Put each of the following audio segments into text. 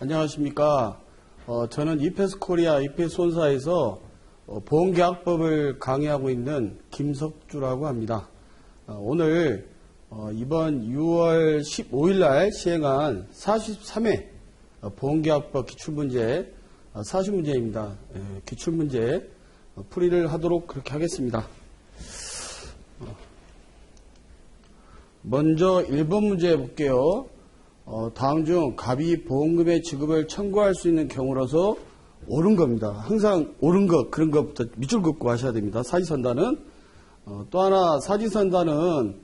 안녕하십니까. 저는 EPS 코리아 EPS 본사에서 보험계약법을 강의하고 있는 김석주라고 합니다. 오늘 이번 6월 15일 날 시행한 43회 보험계약법 기출문제 40문제입니다. 기출문제 풀이를 하도록 그렇게 하겠습니다. 먼저 1번 문제 볼게요. 다음 중 갑이 보험금의 지급을 청구할 수 있는 경우로서 옳은 겁니다. 항상 옳은 것, 그런 것부터 밑줄 긋고 하셔야 됩니다. 사지선다는. 또 하나, 사지선다는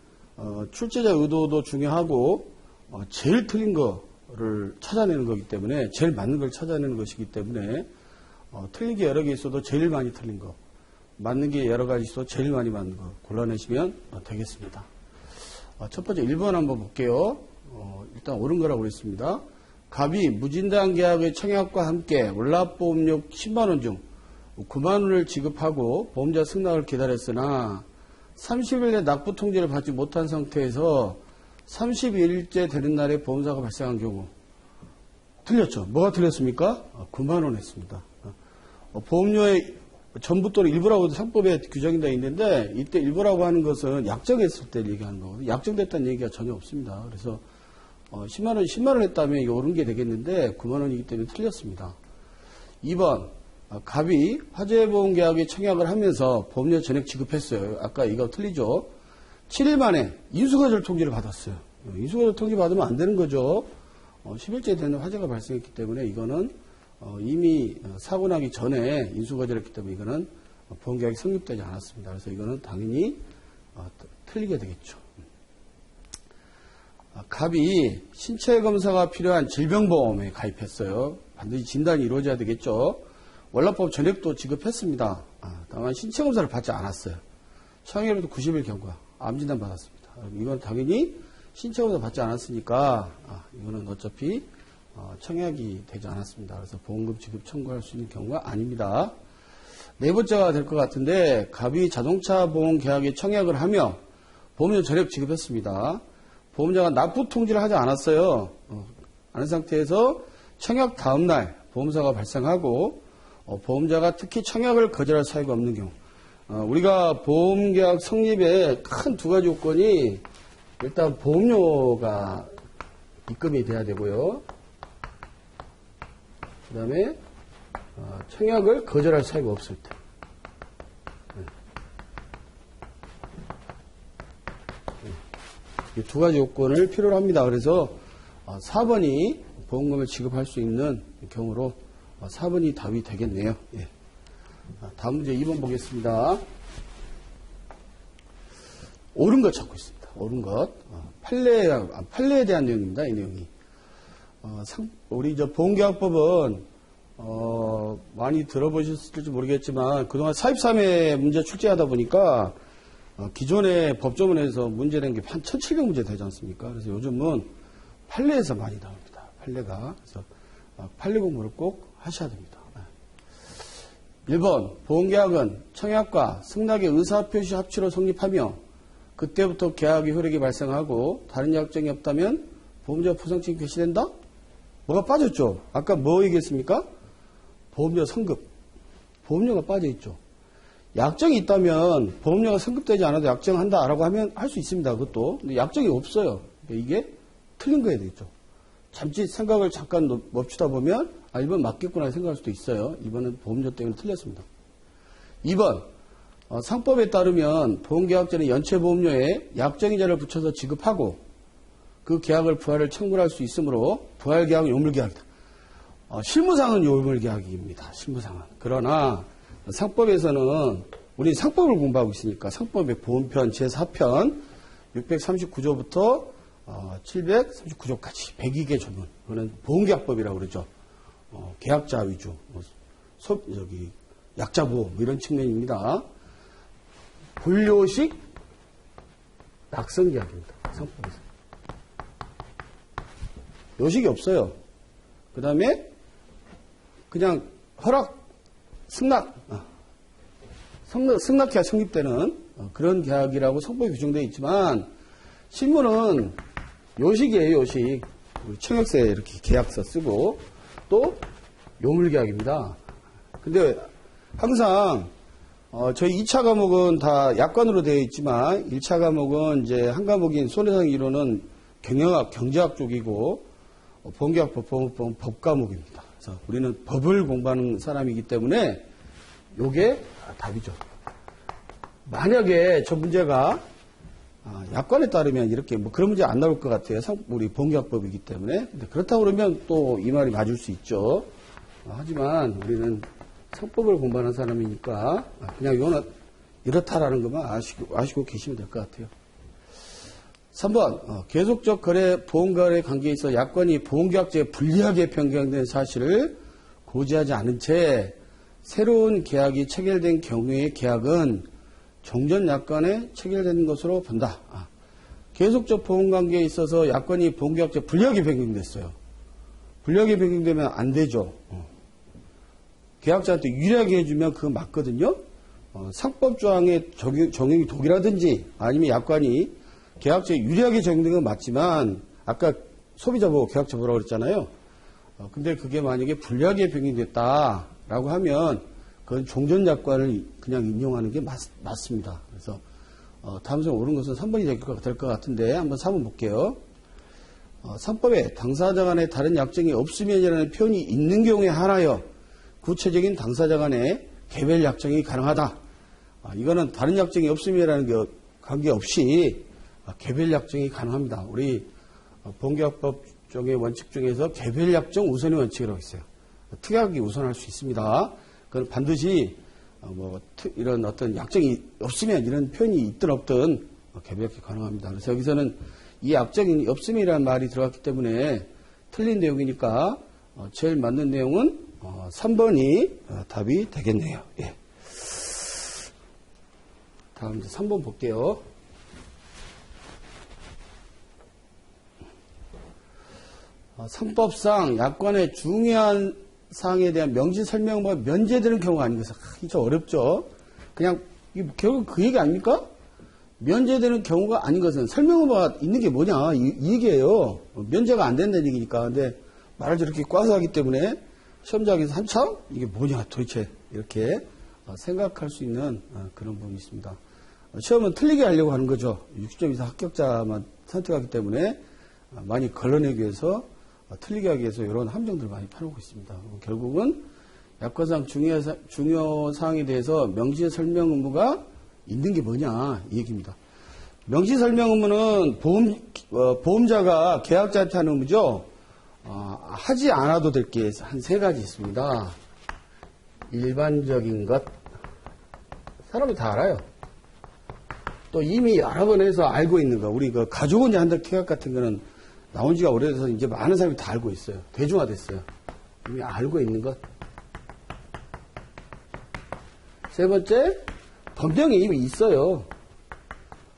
출제자 의도도 중요하고 제일 틀린 거를 찾아내는 거기 때문에, 제일 맞는 걸 찾아내는 것이기 때문에 틀린 게 여러 개 있어도 제일 많이 틀린 거, 맞는 게 여러 가지 있어도 제일 많이 맞는 거 골라내시면 되겠습니다. 첫 번째 1번 한번 볼게요. 일단 옳은 거라고 그랬습니다. 갑이 무진당 계약의 청약과 함께 월납보험료 10만원 중 9만원을 지급하고 보험자 승낙을 기다렸으나 30일 내 납부 통지를 받지 못한 상태에서 32일째 되는 날에 보험사가 발생한 경우. 틀렸죠? 뭐가 틀렸습니까? 9만원 했습니다. 보험료의 전부 또는 일부라고 상법에 규정이 되어 있는데, 이때 일부라고 하는 것은 약정했을 때 얘기하는 거거든요. 약정됐다는 얘기가 전혀 없습니다. 그래서 10만원 했다면 이게 옳은 게 되겠는데 9만원이기 때문에 틀렸습니다. 2번, 갑이 화재보험계약에 청약을 하면서 보험료 전액 지급했어요. 아까 이거 틀리죠? 7일 만에 인수거절 통지를 받았어요. 인수거절 통지 받으면 안 되는 거죠. 10일째 되는 화재가 발생했기 때문에 이거는 이미 사고 나기 전에 인수거절했기 때문에 이거는 보험계약이 성립되지 않았습니다. 그래서 이거는 당연히 틀리게 되겠죠. 갑이 신체검사가 필요한 질병보험에 가입했어요. 반드시 진단이 이루어져야 되겠죠. 월납보험 전액도 지급했습니다. 다만 신체검사를 받지 않았어요. 청약으로도 90일 경과, 암진단 받았습니다. 이건 당연히 신체검사 받지 않았으니까 이거는 어차피 청약이 되지 않았습니다. 그래서 보험금 지급 청구할 수 있는 경우가 아닙니다. 네 번째가 될 것 같은데, 갑이 자동차 보험 계약에 청약을 하며 보험료 전액 지급했습니다. 보험자가 납부 통지를 하지 않았어요. 않은 상태에서 청약 다음날 보험사가 발생하고 보험자가 특히 청약을 거절할 사유가 없는 경우. 우리가 보험계약 성립의 큰 두 가지 요건이, 일단 보험료가 입금이 돼야 되고요. 그 다음에 청약을 거절할 사유가 없을 때. 이 두 가지 요건을 필요로 합니다. 그래서 4번이 보험금을 지급할 수 있는 경우로 4번이 답이 되겠네요. 예. 다음 문제 2번 보겠습니다. 옳은 것 찾고 있습니다. 옳은 것. 판례에 대한 내용입니다. 이 내용이. 우리 보험계약법은 많이 들어보셨을지 모르겠지만 그동안 43회 문제 출제하다 보니까 기존의 법조문에서 문제된 게 한 1700문제 되지 않습니까? 그래서 요즘은 판례에서 많이 나옵니다. 판례가. 그래서 판례 공부를 꼭 하셔야 됩니다. 1번, 보험계약은 청약과 승낙의 의사표시 합치로 성립하며 그때부터 계약의 효력이 발생하고 다른 약정이 없다면 보험자 포상책이 개시된다? 뭐가 빠졌죠? 아까 뭐 얘기했습니까? 보험료 성급. 보험료가 빠져있죠. 약정이 있다면 보험료가 성급되지 않아도 약정한다라고 하면 할 수 있습니다. 그것도. 근데 약정이 없어요. 그러니까 이게 틀린 거야 되겠죠. 잠시 생각을 잠깐 멈추다 보면 1번 맞겠구나 생각할 수도 있어요. 2번은 보험료 때문에 틀렸습니다. 2번, 상법에 따르면 보험계약자는 연체보험료에 약정이자를 붙여서 지급하고 그 계약을 부활을 청구할 수 있으므로 부활계약은 요물계약이다. 실무상은 요물계약입니다. 실무상은. 그러나 상법에서는, 우리 상법을 공부하고 있으니까 상법의 보험편 제4편 639조부터 739조까지 102개 조문. 그거는 보험계약법이라고 그러죠. 계약자 위주, 약자보험 이런 측면입니다. 분료식 낙선계약입니다. 상법에서. 요식이 없어요. 그 다음에 그냥 허락, 승낙계약 성립되는 그런 계약이라고 상법에 규정되어 있지만 실무는 요식이에요. 요식. 청약서에 이렇게 계약서 쓰고 또 요물계약입니다. 근데 항상 저희 2차 과목은 다 약관으로 되어 있지만 1차 과목은 이제 한 과목인 손해상 이론은 경영학, 경제학 쪽이고 보험계약법, 보험법은 법 과목입니다. 그래서 우리는 법을 공부하는 사람이기 때문에 요게 답이죠. 만약에 저 문제가 약관에 따르면 이렇게 뭐 그런 문제 안 나올 것 같아요. 우리 보험계약법이기 때문에. 근데 그렇다고 그러면 또 이 말이 맞을 수 있죠. 하지만 우리는 상법을 공부하는 사람이니까 그냥 이거는 이렇다라는 것만 아시고 계시면 될 것 같아요. 3번 계속적 거래 보험거래 관계에 있어 약관이 보험계약제에 불리하게 변경된 사실을 고지하지 않은 채 새로운 계약이 체결된 경우의 계약은 종전 약관에 체결된 것으로 본다. 계속적 보험관계에 있어서 약관이 보험계약제에 불리하게 변경됐어요. 불리하게 변경되면 안 되죠. 계약자한테 유리하게 해주면 그거 맞거든요. 상법조항의 적용이 독이라든지 아니면 약관이 계약자에 유리하게 적용된 건 맞지만 아까 소비자 보고 계약자 보라고 그랬잖아요. 근데 그게 만약에 불리하게 변경됐다라고 하면 그건 종전 약관을 그냥 인용하는 게 맞습니다. 그래서 다음 중 옳은 것은 3번이 될 것 같은데 한번 3번 볼게요. 상법에 당사자 간에 다른 약정이 없으면이라는 표현이 있는 경우에 한하여 구체적인 당사자 간의 개별 약정이 가능하다. 이거는 다른 약정이 없음이라는 게 관계없이 개별 약정이 가능합니다. 우리 보험계약법 쪽의 원칙 중에서 개별 약정 우선의 원칙이라고 있어요. 특약이 우선할 수 있습니다. 그건 반드시 이런 어떤 약정이 없으면 이런 표현이 있든 없든 개별 약정이 가능합니다. 그래서 여기서는 이 약정이 없음이라는 말이 들어갔기 때문에 틀린 내용이니까 제일 맞는 내용은 3번이 답이 되겠네요. 예. 다음 이제 3번 볼게요. 상법상 약관의 중요한 사항에 대한 명시 설명과 면제되는 경우가 아닌 것은 이게 어렵죠. 그냥 결국 그 얘기 아닙니까? 면제되는 경우가 아닌 것은 설명어가 있는 게 뭐냐 이 얘기예요. 면제가 안 된다는 얘기니까. 근데 말을 저렇게 꽈서 하기 때문에 시험장에서 한참 이게 뭐냐 도대체 이렇게 생각할 수 있는 그런 부분이 있습니다. 시험은 틀리게 하려고 하는 거죠. 60점 이상 합격자만 선택하기 때문에 많이 걸러내기 위해서 틀리게 하기 위해서 이런 함정들을 많이 펴놓고 있습니다. 결국은 약관상 중요 사항에 대해서 명시 설명 의무가 있는 게 뭐냐 이 얘기입니다. 명시 설명 의무는 보험자가 계약자한테 하는 의무죠. 하지 않아도 될 게 한 3가지 있습니다. 일반적인 것 사람이 다 알아요. 또 이미 여러 번 해서 알고 있는 거 우리 그 가족원자 한달 계약 같은 거는 나온 지가 오래돼서 이제 많은 사람이 다 알고 있어요. 대중화됐어요. 이미 알고 있는 것. 3번째, 법령이 이미 있어요.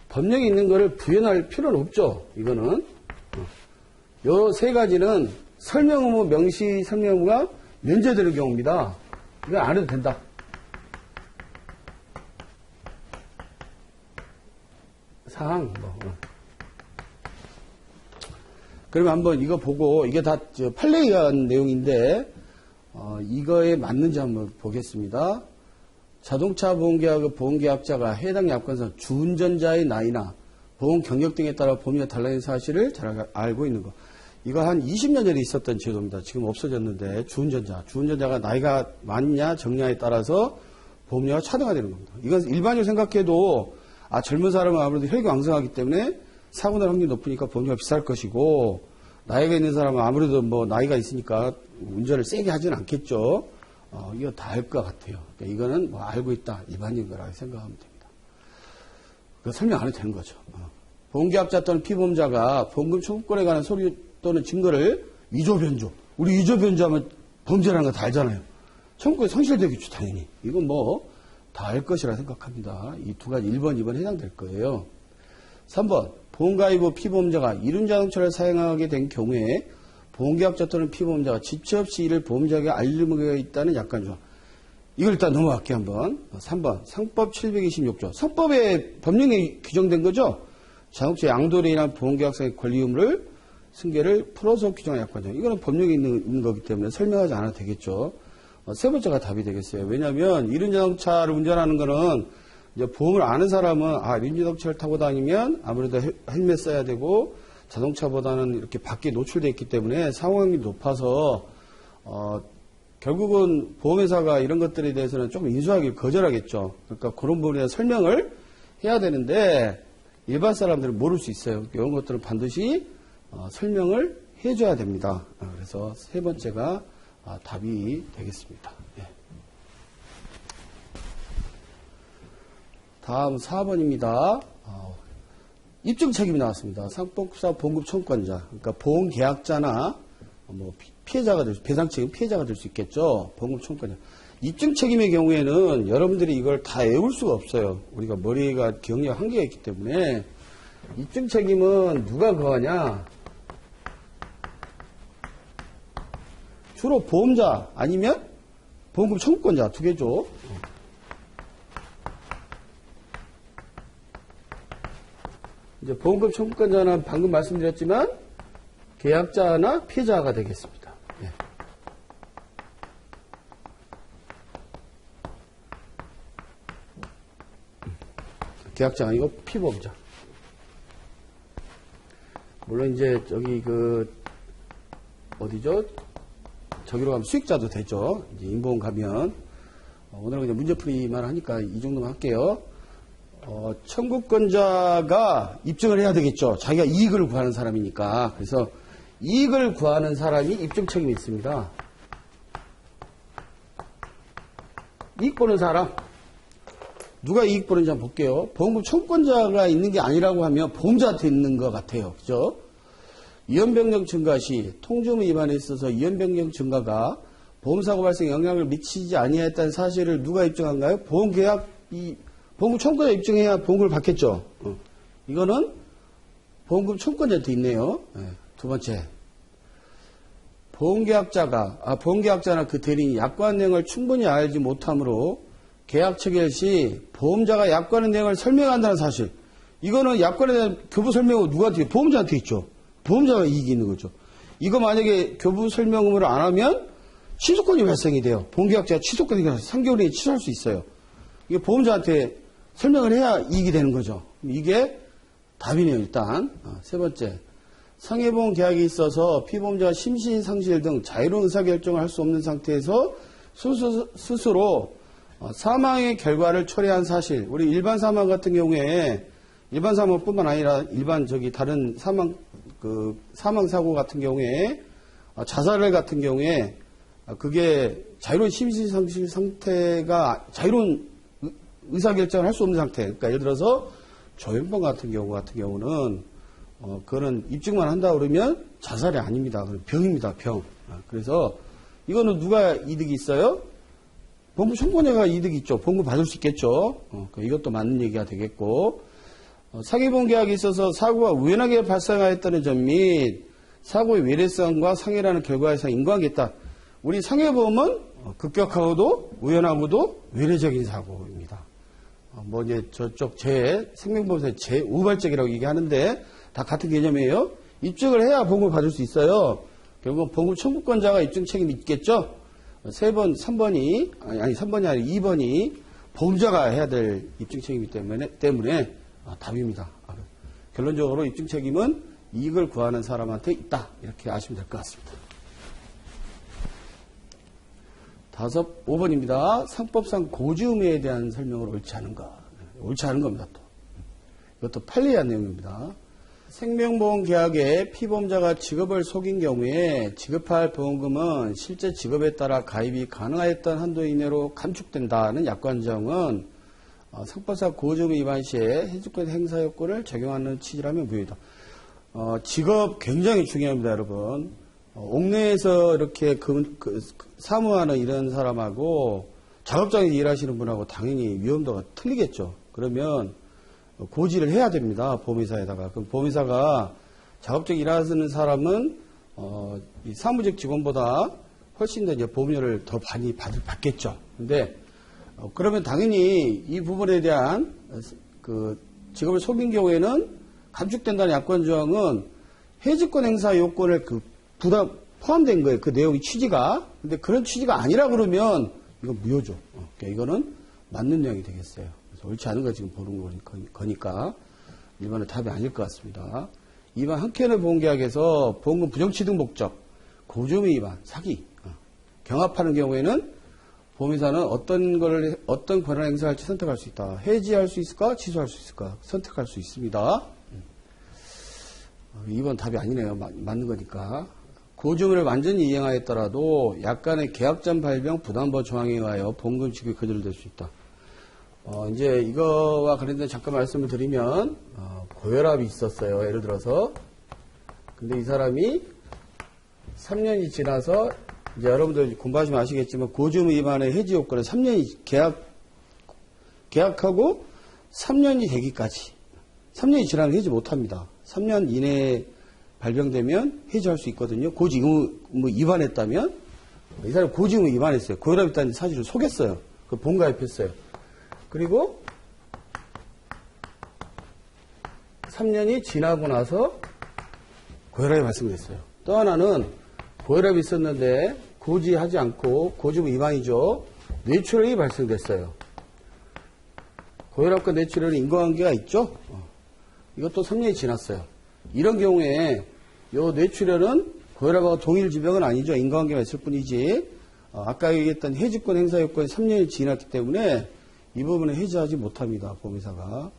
법령이 있는 거를 부연할 필요는 없죠. 이거는. 요 3가지는 설명 의무, 명시 설명 의무가 면제되는 경우입니다. 이거 안 해도 된다. 사항, 그러면 한번 이거 보고, 이게 다 판례에 의한 내용인데, 이거에 맞는지 한번 보겠습니다. 자동차 보험계약의 보험계약자가 해당 약관상 주운전자의 나이나 보험 경력 등에 따라 범위가 달라진 사실을 잘 알고 있는 것. 이거 한 20년 전에 있었던 제도입니다. 지금 없어졌는데, 주운전자가 나이가 많냐, 적냐에 따라서 보험료가 차등화되는 겁니다. 이건 일반적으로 생각해도, 젊은 사람은 아무래도 혈기 왕성하기 때문에 사고 날 확률이 높으니까 보험료가 비쌀 것이고, 나이가 있는 사람은 아무래도 나이가 있으니까 운전을 세게 하지는 않겠죠. 이거 다 알 것 같아요. 그러니까 이거는 알고 있다. 일반적인 거라고 생각하면 됩니다. 설명 안 해도 되는 거죠. 보험계약자 또는 피보험자가 보험금 청구권에 관한 서류 또는 증거를 위조 변조. 우리 위조 변조하면 범죄라는 거 다 알잖아요. 청구권이 성실되겠죠, 당연히. 이건 다 알 것이라 생각합니다. 이 2가지 1번, 2번 해당될 거예요. 3번, 보험가입 후 피보험자가 이륜자동차를 사용하게 된 경우에 보험계약자 또는 피보험자가 지체 없이 이를 보험자에게 알림하게 있다는 약관 조항. 이걸 일단 넘어갈게요, 한번. 3번, 상법 726조. 상법에 법령에 규정된 거죠? 자동차 양도인이나 보험계약상의 권리 의무를 승계를 풀어서 규정한 약관정. 이거는 법령에 있는 거기 때문에 설명하지 않아도 되겠죠. 세 번째가 답이 되겠어요. 왜냐하면 이륜 자동차를 운전하는 거는 이제 보험을 아는 사람은 이륜 자동차를 타고 다니면 아무래도 헬멧 써야 되고 자동차보다는 이렇게 밖에 노출되어 있기 때문에 사고형이 높아서 결국은 보험회사가 이런 것들에 대해서는 조금 인수하기를 거절하겠죠. 그러니까 그런 부분에 대한 설명을 해야 되는데 일반 사람들은 모를 수 있어요. 이런 것들은 반드시 설명을 해줘야 됩니다. 그래서 세 번째가 답이 되겠습니다. 예. 다음 4번입니다. 입증 책임이 나왔습니다. 상법사 보험금 청구권자, 그러니까 보험계약자나 뭐 피해자가 될 수, 배상 책임 피해자가 될 수 있겠죠. 보험금 청구권자. 입증 책임의 경우에는 여러분들이 이걸 다 외울 수가 없어요. 우리가 머리가 기억력 한계가 있기 때문에 입증 책임은 누가 거하냐? 주로 보험자 아니면 보험금 청구권자 두 개죠. 이제 보험금 청구권자는 방금 말씀드렸지만 계약자나 피해자가 되겠습니다. 예. 계약자가 아니고 피보험자. 물론 이제 저기 어디죠? 저기로 가면 수익자도 되죠. 이제 인보험 가면 오늘은 그냥 문제풀이만 하니까 이 정도만 할게요. 청구권자가 입증을 해야 되겠죠. 자기가 이익을 구하는 사람이니까. 그래서 이익을 구하는 사람이 입증 책임이 있습니다. 이익 보는 사람. 누가 이익 보는지 한번 볼게요. 보험금 청구권자가 있는 게 아니라고 하면 보험자한테 있는 것 같아요. 그죠? 위험변경 증가 시 통지의무 위반에 있어서 위험변경 증가가 보험사고 발생에 영향을 미치지 아니했다는 사실을 누가 입증한가요? 보험금 청구권자 입증해야 보험금을 받겠죠. 이거는 보험금 청구권자한테 있네요. 네. 두 번째, 보험계약자나 그 대리인이 약관 내용을 충분히 알지 못하므로 계약 체결 시 보험자가 약관의 내용을 설명한다는 사실. 이거는 약관에 대한 교부 설명은 누구한테? 보험자한테 있죠. 보험자가 이익이 있는 거죠. 이거 만약에 교부 설명을 안 하면 취소권이 발생이 돼요. 보험계약자가 취소권이 3개월 이내에 취소할 수 있어요. 이게 보험자한테 설명을 해야 이익이 되는 거죠. 이게 답이네요. 일단 세 번째, 상해보험 계약이 있어서 피보험자가 심신상실 등 자유로운 의사결정을 할 수 없는 상태에서 스스로 사망의 결과를 초래한 사실. 우리 일반 사망 같은 경우에 일반 사망뿐만 아니라 일반 다른 사망 사고 같은 경우에 자살 같은 경우에 그게 자유로운 심신상실 상태가 자유로운 의사결정을 할 수 없는 상태. 그러니까 예를 들어서 조현병 같은 경우는 그거는 입증만 한다 그러면 자살이 아닙니다. 병입니다. 병. 그래서 이거는 누가 이득이 있어요? 보험금 청구권자가 이득이 있죠. 보험금 받을 수 있겠죠. 이것도 맞는 얘기가 되겠고, 상해보험 계약에 있어서 사고가 우연하게 발생하였다는 점 및 사고의 외래성과 상해라는 결과에서 인과관계 있다. 우리 상해보험은 급격하고도 우연하고도 외래적인 사고입니다. 이제 저쪽 생명보험에서 우발적이라고 얘기하는데 다 같은 개념이에요. 입증을 해야 보험을 받을 수 있어요. 결국은 보험금 청구권자가 입증 책임이 있겠죠. 3번이 아니라 2번이 보험자가 해야 될 입증 책임이기 때문에 답입니다. 결론적으로 입증 책임은 이익을 구하는 사람한테 있다. 이렇게 아시면 될 것 같습니다. 5번입니다. 상법상 고지 의무에 대한 설명을 옳지 않은 것. 옳지 않은 겁니다. 또. 이것도 판례한 내용입니다. 생명보험 계약에 피보험자가 직업을 속인 경우에 지급할 보험금은 실제 직업에 따라 가입이 가능하였던 한도 이내로 감축된다는 약관정은 상법상 고지 의무 위반 시에 해주권 행사 요건을 적용하는 취지라면 무효이다. 직업 굉장히 중요합니다, 여러분. 옥내에서 이렇게 사무하는 이런 사람하고 작업장에서 일하시는 분하고 당연히 위험도가 틀리겠죠. 그러면 고지를 해야 됩니다. 보험회사에다가. 그럼 보험회사가 작업장 일하는 사람은 이 사무직 직원보다 훨씬 더 이제 보험료를 더 많이 받겠죠. 근데 그러면 당연히 이 부분에 대한 직업을 속인 경우에는 감축된다는 약관 조항은 해지권 행사 요건을 포함된 거예요. 그 내용이 취지가. 근데 그런 취지가 아니라 그러면 이건 무효죠. 그러니까 이거는 맞는 내용이 되겠어요. 그래서 옳지 않은 거 지금 보는 거니까 1번은 답이 아닐 것 같습니다. 2번 한켠의 보험계약에서 보험금 부정취득 목적, 고주의무 위반, 사기, 경합하는 경우에는 보험회사는 어떤 권한을 행사할지 선택할 수 있다. 해지할 수 있을까? 취소할 수 있을까? 선택할 수 있습니다. 2번 답이 아니네요. 맞는 거니까. 고주의무를 완전히 이행하였더라도 약간의 계약전 발병 부담보 조항에 의하여 보험금 지급이 거절될 수 있다. 이제 이거와 관련된 잠깐 말씀을 드리면, 고혈압이 있었어요. 예를 들어서. 근데 이 사람이 3년이 지나서, 이제 여러분들 공부하시면 아시겠지만, 고주의무 위반의 해지 요건은 3년이 계약하고 3년이 되기까지. 3년이 지나면 해지 못 합니다. 3년 이내에 발병되면 해지할 수 있거든요. 고지의무 위반했다면, 이 사람이 고지의무 위반했어요. 고혈압이 있다는 사실을 속였어요. 그 보험가입했어요. 그리고 3년이 지나고 나서 고혈압이 발생됐어요. 또 하나는 고혈압이 있었는데 고지하지 않고 고지의무 위반이죠. 뇌출혈이 발생됐어요. 고혈압과 뇌출혈은 인과관계가 있죠. 이것도 3년이 지났어요. 이런 경우에 이 뇌출혈은 고혈압하고 동일 질병은 아니죠. 인과관계가 있을 뿐이지. 아까 얘기했던 해지권 행사 요건이 3년이 지났기 때문에 이 부분은 해지하지 못합니다. 보험회사가.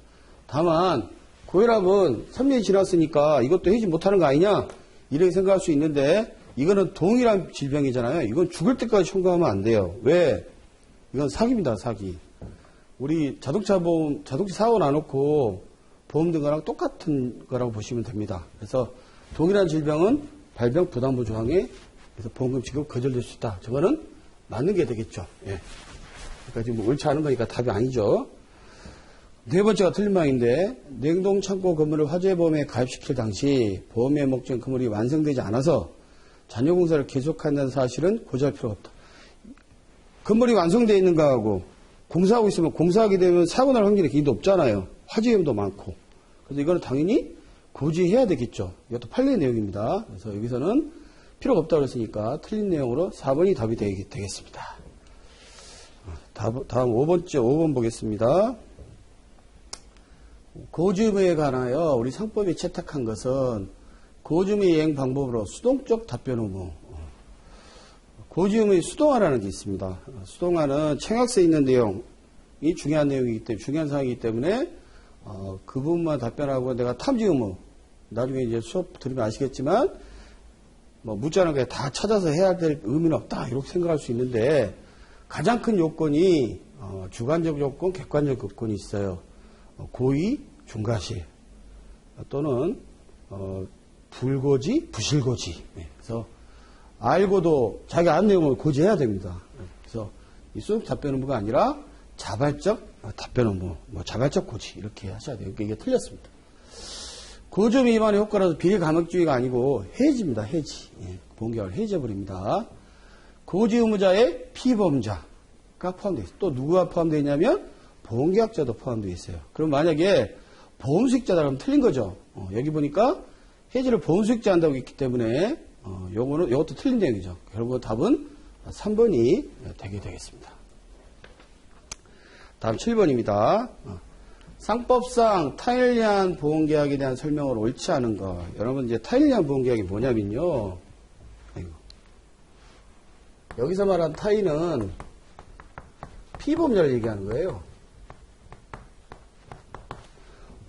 다만 고혈압은 3년이 지났으니까 이것도 해지 못하는 거 아니냐 이렇게 생각할 수 있는데 이거는 동일한 질병이잖아요. 이건 죽을 때까지 청구하면 안 돼요. 왜? 이건 사기입니다. 사기. 우리 자동차 사고 나놓고 보험 든 거랑 똑같은 거라고 보시면 됩니다. 그래서 동일한 질병은 발병 부담보 조항에 그래서 보험금 지급 거절될 수 있다. 저거는 맞는 게 되겠죠. 예. 그러니까 지금 옳지 않은 거니까 답이 아니죠. 네 번째가 틀린 방인데 냉동 창고 건물을 화재보험에 가입시킬 당시 보험의 목적 건물이 완성되지 않아서 잔여 공사를 계속한다는 사실은 고지할 필요가 없다. 건물이 완성되어 있는 거하고 공사하고 있으면 공사하게 되면 사고 날 확률이 굉장히 높잖아요. 화재 위험도 많고. 그래서 이거는 당연히 고지해야 되겠죠. 이것도 판례 내용입니다. 그래서 여기서는 필요가 없다고 그랬으니까 틀린 내용으로 4번이 답이 되겠습니다. 다음 5번 보겠습니다. 고지의무에 관하여 우리 상법이 채택한 것은 고지의무 이행 방법으로 수동적 답변 의무. 고지의무의 수동화라는 게 있습니다. 수동화는 청약서에 있는 내용이 중요한 내용이기 때문에, 중요한 사항이기 때문에, 그 부분만 답변하고 내가 탐지 의무, 나중에 이제 수업 들으면 아시겠지만, 묻자는 게 다 찾아서 해야 될 의미는 없다. 이렇게 생각할 수 있는데, 가장 큰 요건이, 주관적 요건, 객관적 요건이 있어요. 고의, 중과실, 또는, 불고지, 부실고지. 그래서, 알고도 자기 아는 내용을 고지해야 됩니다. 그래서 이 수동 답변 의무가 아니라 자발적 답변 의무, 자발적 고지 이렇게 하셔야 돼요. 이게 틀렸습니다. 고지의무 위반의 효과라서 비리감액주의가 아니고 해지입니다. 해지. 보험계약을 해지해버립니다. 고지의무자의 피보험자가 포함되어 있어요. 또 누구가 포함되어 있냐면 보험계약자도 포함되어 있어요. 그럼 만약에 보험수익자다 그러면 틀린 거죠. 여기 보니까 해지를 보험수익자 한다고 했기 때문에 요것도 틀린 내용이죠. 결국 답은 3번이 되게 되겠습니다. 다음 7번입니다. 상법상 타인을 위한 보험계약에 대한 설명을 옳지 않은 거. 여러분 이제 타인을 위한 보험계약이 뭐냐면요. 여기서 말한 타인은 피보험자를 얘기하는 거예요.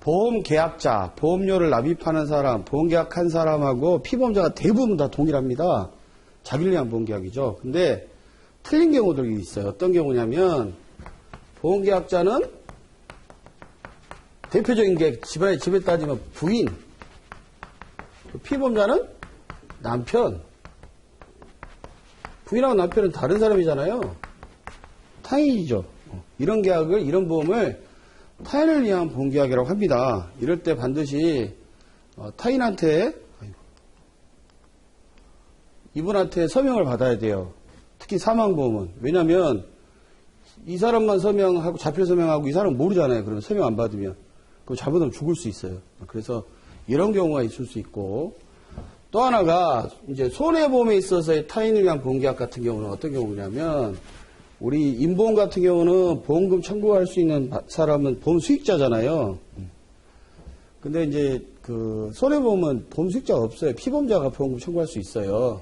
보험계약자, 보험료를 납입하는 사람, 보험계약한 사람하고 피보험자가 대부분 다 동일합니다. 자기를 위한 보험계약이죠. 근데 틀린 경우들이 있어요. 어떤 경우냐면 보험계약자는 대표적인 게 집에 따지면 부인, 피보험자는 남편. 부인하고 남편은 다른 사람이잖아요. 타인이죠. 이런 계약을, 이런 보험을 타인을 위한 보험계약이라고 합니다. 이럴 때 반드시 타인한테 이분한테 서명을 받아야 돼요. 특히 사망보험은. 왜냐하면 이 사람만 서명하고 자필 서명하고 이 사람은 모르잖아요. 그러면 서명 안 받으면 그거 잘못하면 죽을 수 있어요. 그래서 이런 경우가 있을 수 있고 또 하나가 이제 손해보험에 있어서의 타인을 위한 보험계약 같은 경우는 어떤 경우냐면 우리 임보험 같은 경우는 보험금 청구할 수 있는 사람은 보험 수익자잖아요. 근데 이제 그 손해보험은 보험 수익자가 없어요. 피보험자가 보험금 청구할 수 있어요.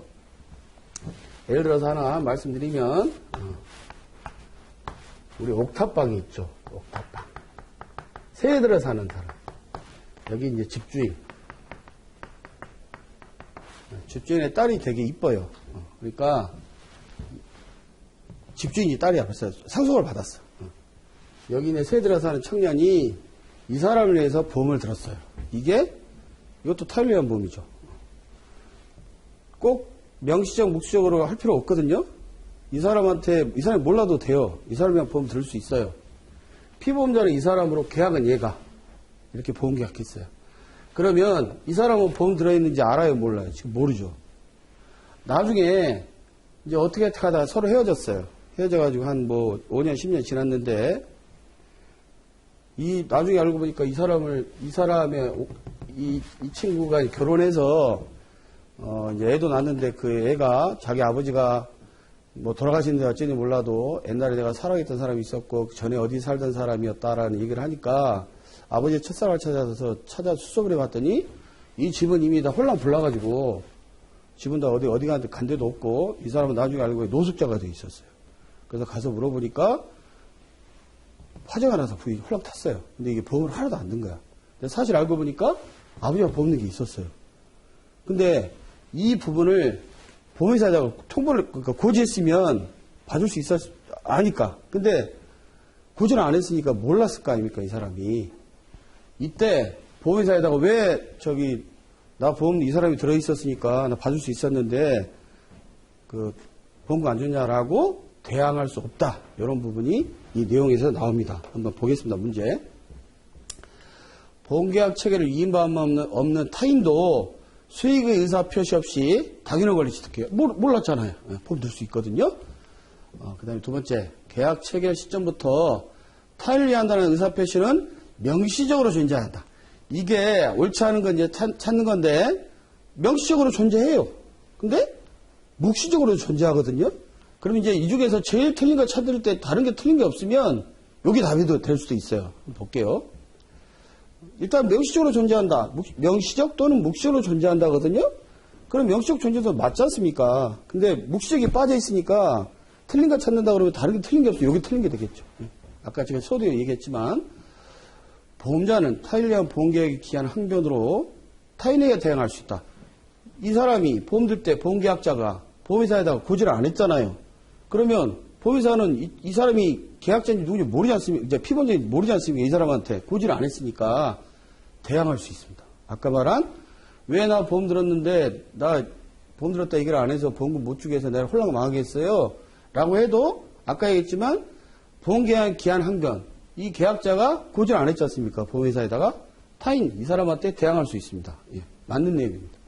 예를 들어서 하나 말씀드리면 우리 옥탑방이 있죠. 옥탑방. 새해 들어 사는 사람. 여기 이제 집주인. 집주인의 딸이 되게 이뻐요. 그러니까 집주인이 딸이야. 벌써 상속을 받았어. 여기 있는 새해 들어 사는 청년이 이 사람을 위해서 보험을 들었어요. 이것도 타인을 위한 보험이죠. 꼭 명시적, 묵시적으로 할 필요 없거든요. 이 사람이 몰라도 돼요. 이 사람을 위한 보험 들을 수 있어요. 피보험자는 이 사람으로 계약은 얘가 이렇게 보험 계약했어요. 그러면 이 사람은 보험 들어있는지 알아요, 몰라요? 지금 모르죠. 나중에 이제 어떻게 하다가 서로 헤어졌어요. 헤어져가지고 한 5년, 10년 지났는데 나중에 알고 보니까 이 친구가 결혼해서 이제 애도 낳았는데 그 애가 자기 아버지가 돌아가신 데 어찌니 몰라도 옛날에 내가 사랑했던 사람이 있었고 전에 어디 살던 사람이었다라는 얘기를 하니까 아버지의 첫사랑을 찾아 수습을 해봤더니 이 집은 이미 다 홀랑불나가지고 집은 다 어디 간 데도 없고 이 사람은 나중에 알고 보니 노숙자가 돼 있었어요. 그래서 가서 물어보니까 화재가 나서 부인이 홀랑 탔어요. 근데 이게 보험을 하나도 안 든 거야. 근데 사실 알고 보니까 아버지가 보험 든 게 있었어요. 근데 이 부분을 보험회사에다가 그러니까 고지했으면 봐줄 수 아니까. 근데 고지를 안 했으니까 몰랐을 거 아닙니까, 이 사람이. 이때 보험회사에다가 나 보험 이 사람이 들어있었으니까 나 봐줄 수 있었는데 보험금 안 줬냐라고 대항할 수 없다. 이런 부분이 이 내용에서 나옵니다. 한번 보겠습니다. 문제. 보험계약 체계를 위임받음 없는 타인도 수익의 의사표시 없이 당연한 권리 취득해요. 몰랐잖아요. 보험 들 수 있거든요. 그 다음에 두 번째. 계약 체결 시점부터 타인을 위한다는 의사표시는 명시적으로 존재한다. 이게 옳지 않은 건 이제 찾는 건데 명시적으로 존재해요. 근데 묵시적으로 존재하거든요. 그럼 이제 이 중에서 제일 틀린 거 찾을 때 다른 게 틀린 게 없으면 여기 답이 될 수도 있어요. 볼게요. 일단 명시적으로 존재한다. 명시적 또는 묵시적으로 존재한다거든요. 그럼 명시적 존재도 맞지 않습니까? 근데 묵시적이 빠져 있으니까 틀린 거 찾는다 그러면 다른 게 틀린 게 없어요. 여기 틀린 게 되겠죠. 아까 제가 서두에 얘기했지만 보험자는 타인을 위한 보험계약에 기한 항변으로 타인에게 대항할 수 있다. 이 사람이 보험 들 때 보험계약자가 보험회사에다가 고지를 안 했잖아요. 그러면 보험회사는 이 사람이 계약자인지 누군지 모르지 않습니까? 이제 피보험자인지 모르지 않습니까? 이 사람한테 고지를 안 했으니까 대항할 수 있습니다. 아까 말한 왜 나 보험 들었는데 나 보험 들었다 얘기를 안 해서 보험금 못 주게 해서 내가 홀랑 망하겠어요? 라고 해도 아까 얘기했지만 보험계약 기한 항변 이 계약자가 고지를 안 했지 않습니까? 보험회사에다가 타인 이 사람한테 대항할 수 있습니다. 예, 맞는 내용입니다.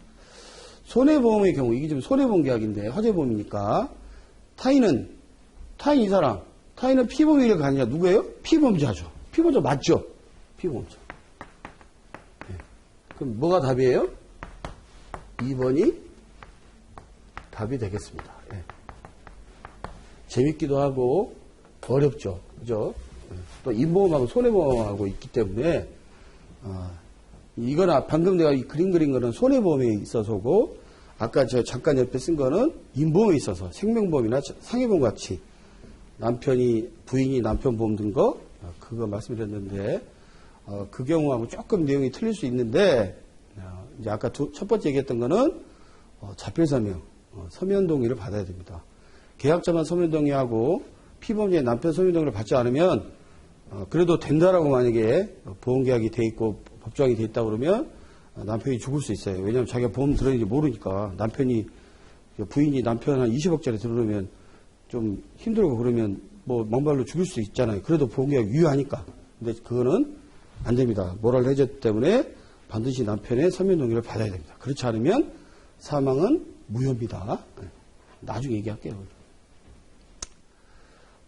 손해보험의 경우 이게 지금 손해보험 계약인데 화재보험이니까 타인은 이 사람 타인은 피보험이가 아니라 누구예요? 피보험자죠. 피보험자 맞죠? 피보험자. 네. 그럼 뭐가 답이에요? 2번이 답이 되겠습니다. 네. 재밌기도 하고 어렵죠. 그죠? 네. 또 임보험하고 손해보험하고 있기 때문에 이거나 방금 내가 이 그림 그린 거는 손해보험에 있어서고 아까 저 잠깐 옆에 쓴 거는 임보험에 있어서 생명보험이나 상해보험 같이 부인이 남편 보험 든 거 그거 말씀드렸는데 그 경우하고 조금 내용이 틀릴 수 있는데 이제 아까 첫 번째 얘기했던 거는 자필서명 서면 동의를 받아야 됩니다. 계약자만 서면 동의하고 피보험자의 남편 서면 동의를 받지 않으면 그래도 된다라고 만약에 보험계약이 돼 있고 법조항이 돼 있다 그러면 남편이 죽을 수 있어요. 왜냐하면 자기가 보험 들어있는지 모르니까 부인이 남편 한 20억짜리 들어오면 좀 힘들고 그러면 망발로 죽일 수 있잖아요. 그래도 보험계약 유효하니까. 근데 그거는 안 됩니다. 모랄 해제 때문에 반드시 남편의 서면 동의를 받아야 됩니다. 그렇지 않으면 사망은 무효입니다. 나중에 얘기할게요.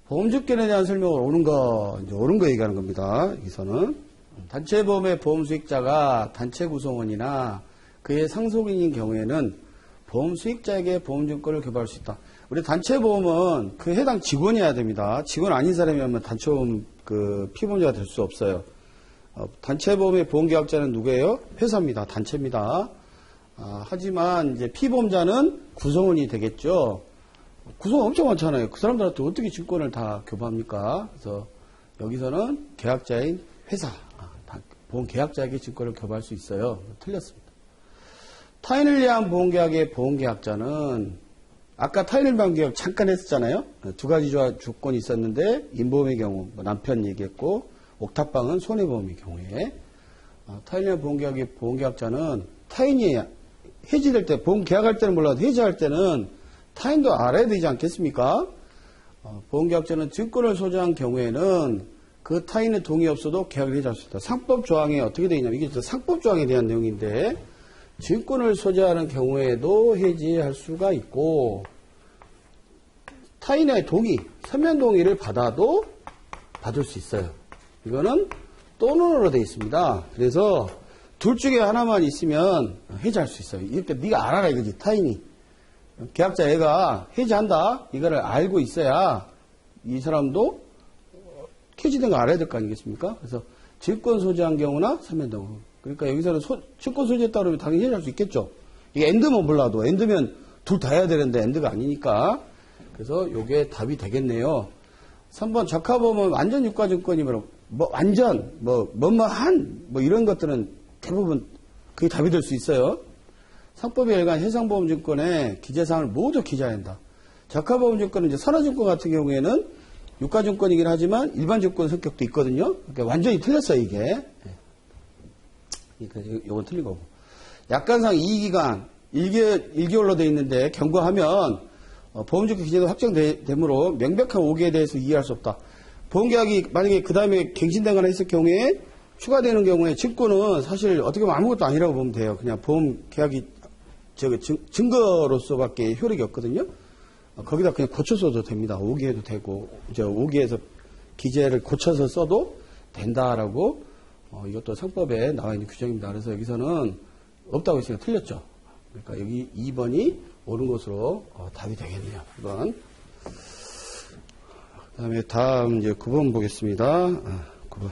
보험주권에 대한 설명을 옳은 거 얘기하는 겁니다. 여기서는. 단체보험의 보험 수익자가 단체 구성원이나 그의 상속인인 경우에는 보험 수익자에게 보험증권을 교부할 수 있다. 우리 단체보험은 그 해당 직원이어야 됩니다. 직원 아닌 사람이면 단체보험 그 피보험자가 될 수 없어요. 단체보험의 보험계약자는 누구예요? 회사입니다. 단체입니다. 하지만 이제 피보험자는 구성원이 되겠죠. 구성원 엄청 많잖아요. 그 사람들한테 어떻게 증권을 다 교부합니까? 그래서 여기서는 계약자인 회사, 보험계약자에게 증권을 교부할 수 있어요. 틀렸습니다. 타인을 위한 보험계약의 보험계약자는 아까 타인을 위한 계약 잠깐 했었잖아요. 두 가지 조건이 있었는데 인보험의 경우 남편 얘기했고 옥탑방은 손해보험의 경우에 타인을 위한 보험계약의 보험계약자는 타인이 해지될 때 보험계약할 때는 몰라도 해지할 때는 타인도 알아야 되지 않겠습니까? 보험계약자는 증권을 소지한 경우에는 그 타인의 동의 없어도 계약을 해지할 수 있다. 상법 조항에 어떻게 되어 있냐면 이게 상법 조항에 대한 내용인데 증권을 소지하는 경우에도 해지할 수가 있고 타인의 동의, 서면 동의를 받아도 받을 수 있어요. 이거는 또는으로 되어 있습니다. 그래서 둘 중에 하나만 있으면 해지할 수 있어요. 이렇게 네가 알아라 이거지. 타인이 계약자 애가 해지한다 이거를 알고 있어야 이 사람도 해지된 거 알아야 될 거 아니겠습니까? 그래서 증권 소지한 경우나 서면 동의. 그러니까 여기서는 증권 소지했다 그러면 당연히 해지할 수 있겠죠. 이게 엔드면 몰라도 엔드면 둘 다 해야 되는데 엔드가 아니니까. 그래서 요게 답이 되겠네요. 3번 적합보험은 완전 유가증권이면 완전 이런 것들은 대부분 그게 답이 될 수 있어요. 상법에 의한 해상보험증권의 기재사항을 모두 기재해야 한다. 적합보험증권은 이제 선화증권 같은 경우에는 유가증권이긴 하지만 일반증권 성격도 있거든요. 그러니까 완전히 틀렸어요 이게. 그러니까 이건 틀린 거고. 약관상 이익기간 1개월로 되어 있는데 경과하면 보험증권 기재도 확정되므로 명백한 오기에 대해서 이해할 수 없다. 보험계약이 만약에 그 다음에 갱신되거나 했을 경우에 추가되는 경우에 증권은 사실 어떻게 보면 아무것도 아니라고 보면 돼요. 그냥 보험계약이 증거로서밖에 효력이 없거든요. 거기다 그냥 고쳐서도 됩니다. 오기해도 되고 이제 오기에서 기재를 고쳐서 써도 된다라고 이것도 상법에 나와 있는 규정입니다. 그래서 여기서는 없다고 했으니까 틀렸죠. 그러니까 여기 2번이 옳은 것으로 답이 되겠네요. 2번. 그 다음에 다음 이제 9번 보겠습니다. 9번.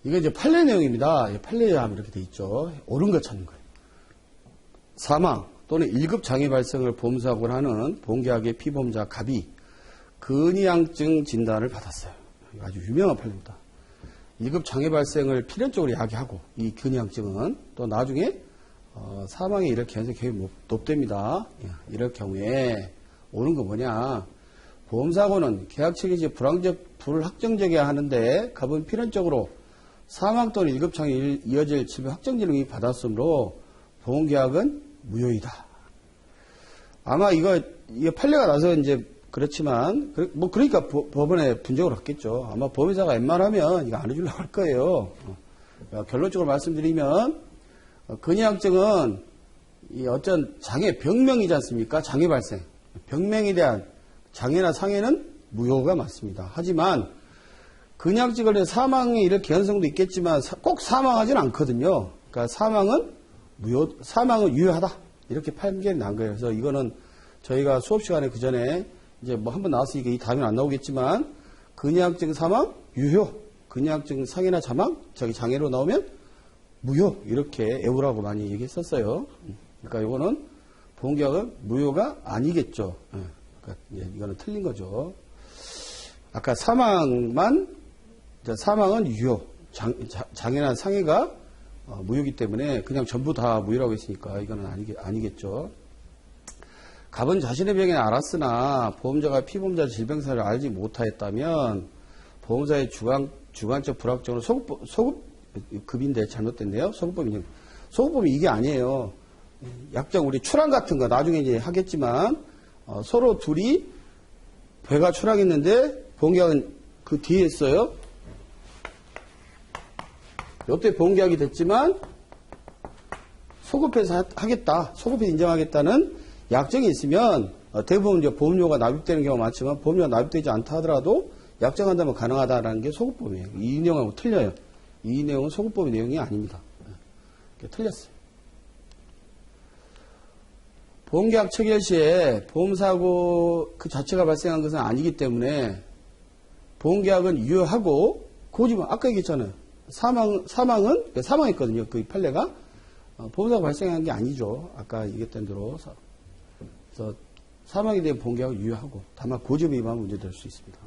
이게 이제 판례 내용입니다. 판례에 하면 이렇게 돼 있죠. 옳은 거 찾는 거예요. 사망 또는 1급 장애 발생을 보험사고를 하는 보험계약의 피보험자 갑이 근이양증 진단을 받았어요. 아주 유명한 판례입니다. 1급 장애 발생을 필연적으로 야기하고 이 근이양증은 또 나중에 사망에 이를 가능성이 높답니다. 이럴 경우에 옳은 거 뭐냐? 보험사고는 계약 체계지 불확정적이어야 하는데 갑은 필연적으로 사망 또는 1급 장애 이어질 질병 확정지능이 받았으므로 보험계약은 무효이다. 아마 이게 판례가 나서 이제 그렇지만 그러니까 법원에 분쟁을 했겠죠. 아마 보험회사가 웬만하면 이거 안 해주려고 할 거예요. 결론적으로 말씀드리면 근이양증은 어떤 장애 병명이지 않습니까? 장애 발생 병명에 대한 장애나 상해는 무효가 맞습니다. 하지만 근이양증 걸려 사망에 이를 가능성도 있겠지만 꼭 사망하지는 않거든요. 그러니까 사망은 유효하다 이렇게 판결이 난 거예요. 그래서 이거는 저희가 수업 시간에 그 전에 이제 한번 나왔으니까 이 답이 안 나오겠지만 근이양증 사망 유효, 근이양증 상해나 장애로 나오면 무효 이렇게 애우라고 많이 얘기했었어요. 그러니까 이거는 보험계약은 무효가 아니겠죠. 그러니까 이거는 틀린 거죠. 아까 사망은 유효, 장애나 상해가 무효이기 때문에 그냥 전부 다 무효라고 했으니까 이거는 아니겠죠. 갑은 자신의 병에 알았으나 보험자가 피보험자 질병사를 알지 못하였다면 보험사의 주관적 불확정으로 소급급인데 잘못됐네요. 소급법이 이게 아니에요. 약정 우리 출항 같은 거 나중에 이제 하겠지만 서로 둘이 배가 출항했는데 보험계약은 그 뒤에 했어요. 이때 보험계약이 됐지만 소급해서 하겠다. 소급해서 인정하겠다는 약정이 있으면 대부분 이제 보험료가 납입되는 경우가 많지만 보험료가 납입되지 않다 하더라도 약정한다면 가능하다라는 게 소급법이에요. 이 내용하고 틀려요. 이 내용은 소급법의 내용이 아닙니다. 틀렸어요. 보험계약 체결 시에 보험사고 그 자체가 발생한 것은 아니기 때문에 보험계약은 유효하고 고지만 아까 얘기했잖아요. 사망했거든요. 그 판례가 보험사고 발생한 게 아니죠. 아까 얘기했던 대로. 그래서 사망에 대한 보험계약은 유효하고 다만 고지 위반은 문제될 수 있습니다.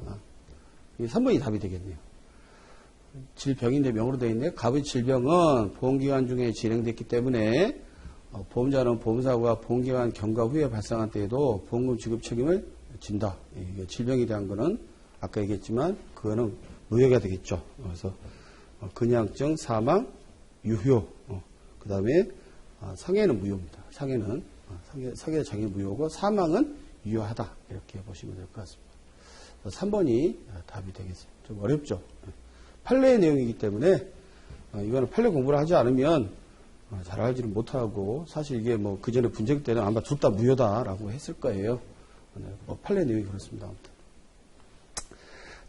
3번이 답이 되겠네요. 질병인데 명으로 되어 있네요. 갑의 질병은 보험기간 중에 진행됐기 때문에 보험자는 보험사고가 보험기간 경과 후에 발생한 때에도 보험금 지급 책임을 진다. 질병에 대한 거는 아까 얘기했지만 그거는 무효가 되겠죠. 그래서 근양증, 사망, 유효. 그 다음에 상해는 무효입니다. 상해는 장애 무효고 사망은 유효하다. 이렇게 보시면 될 것 같습니다. 3번이 답이 되겠어요. 좀 어렵죠. 판례의 내용이기 때문에 이거는 판례 공부를 하지 않으면 잘 알지를 못하고 사실 이게 뭐 그 전에 분쟁 때는 아마 둘 다 무효다라고 했을 거예요. 판례 내용이 그렇습니다. 아무튼.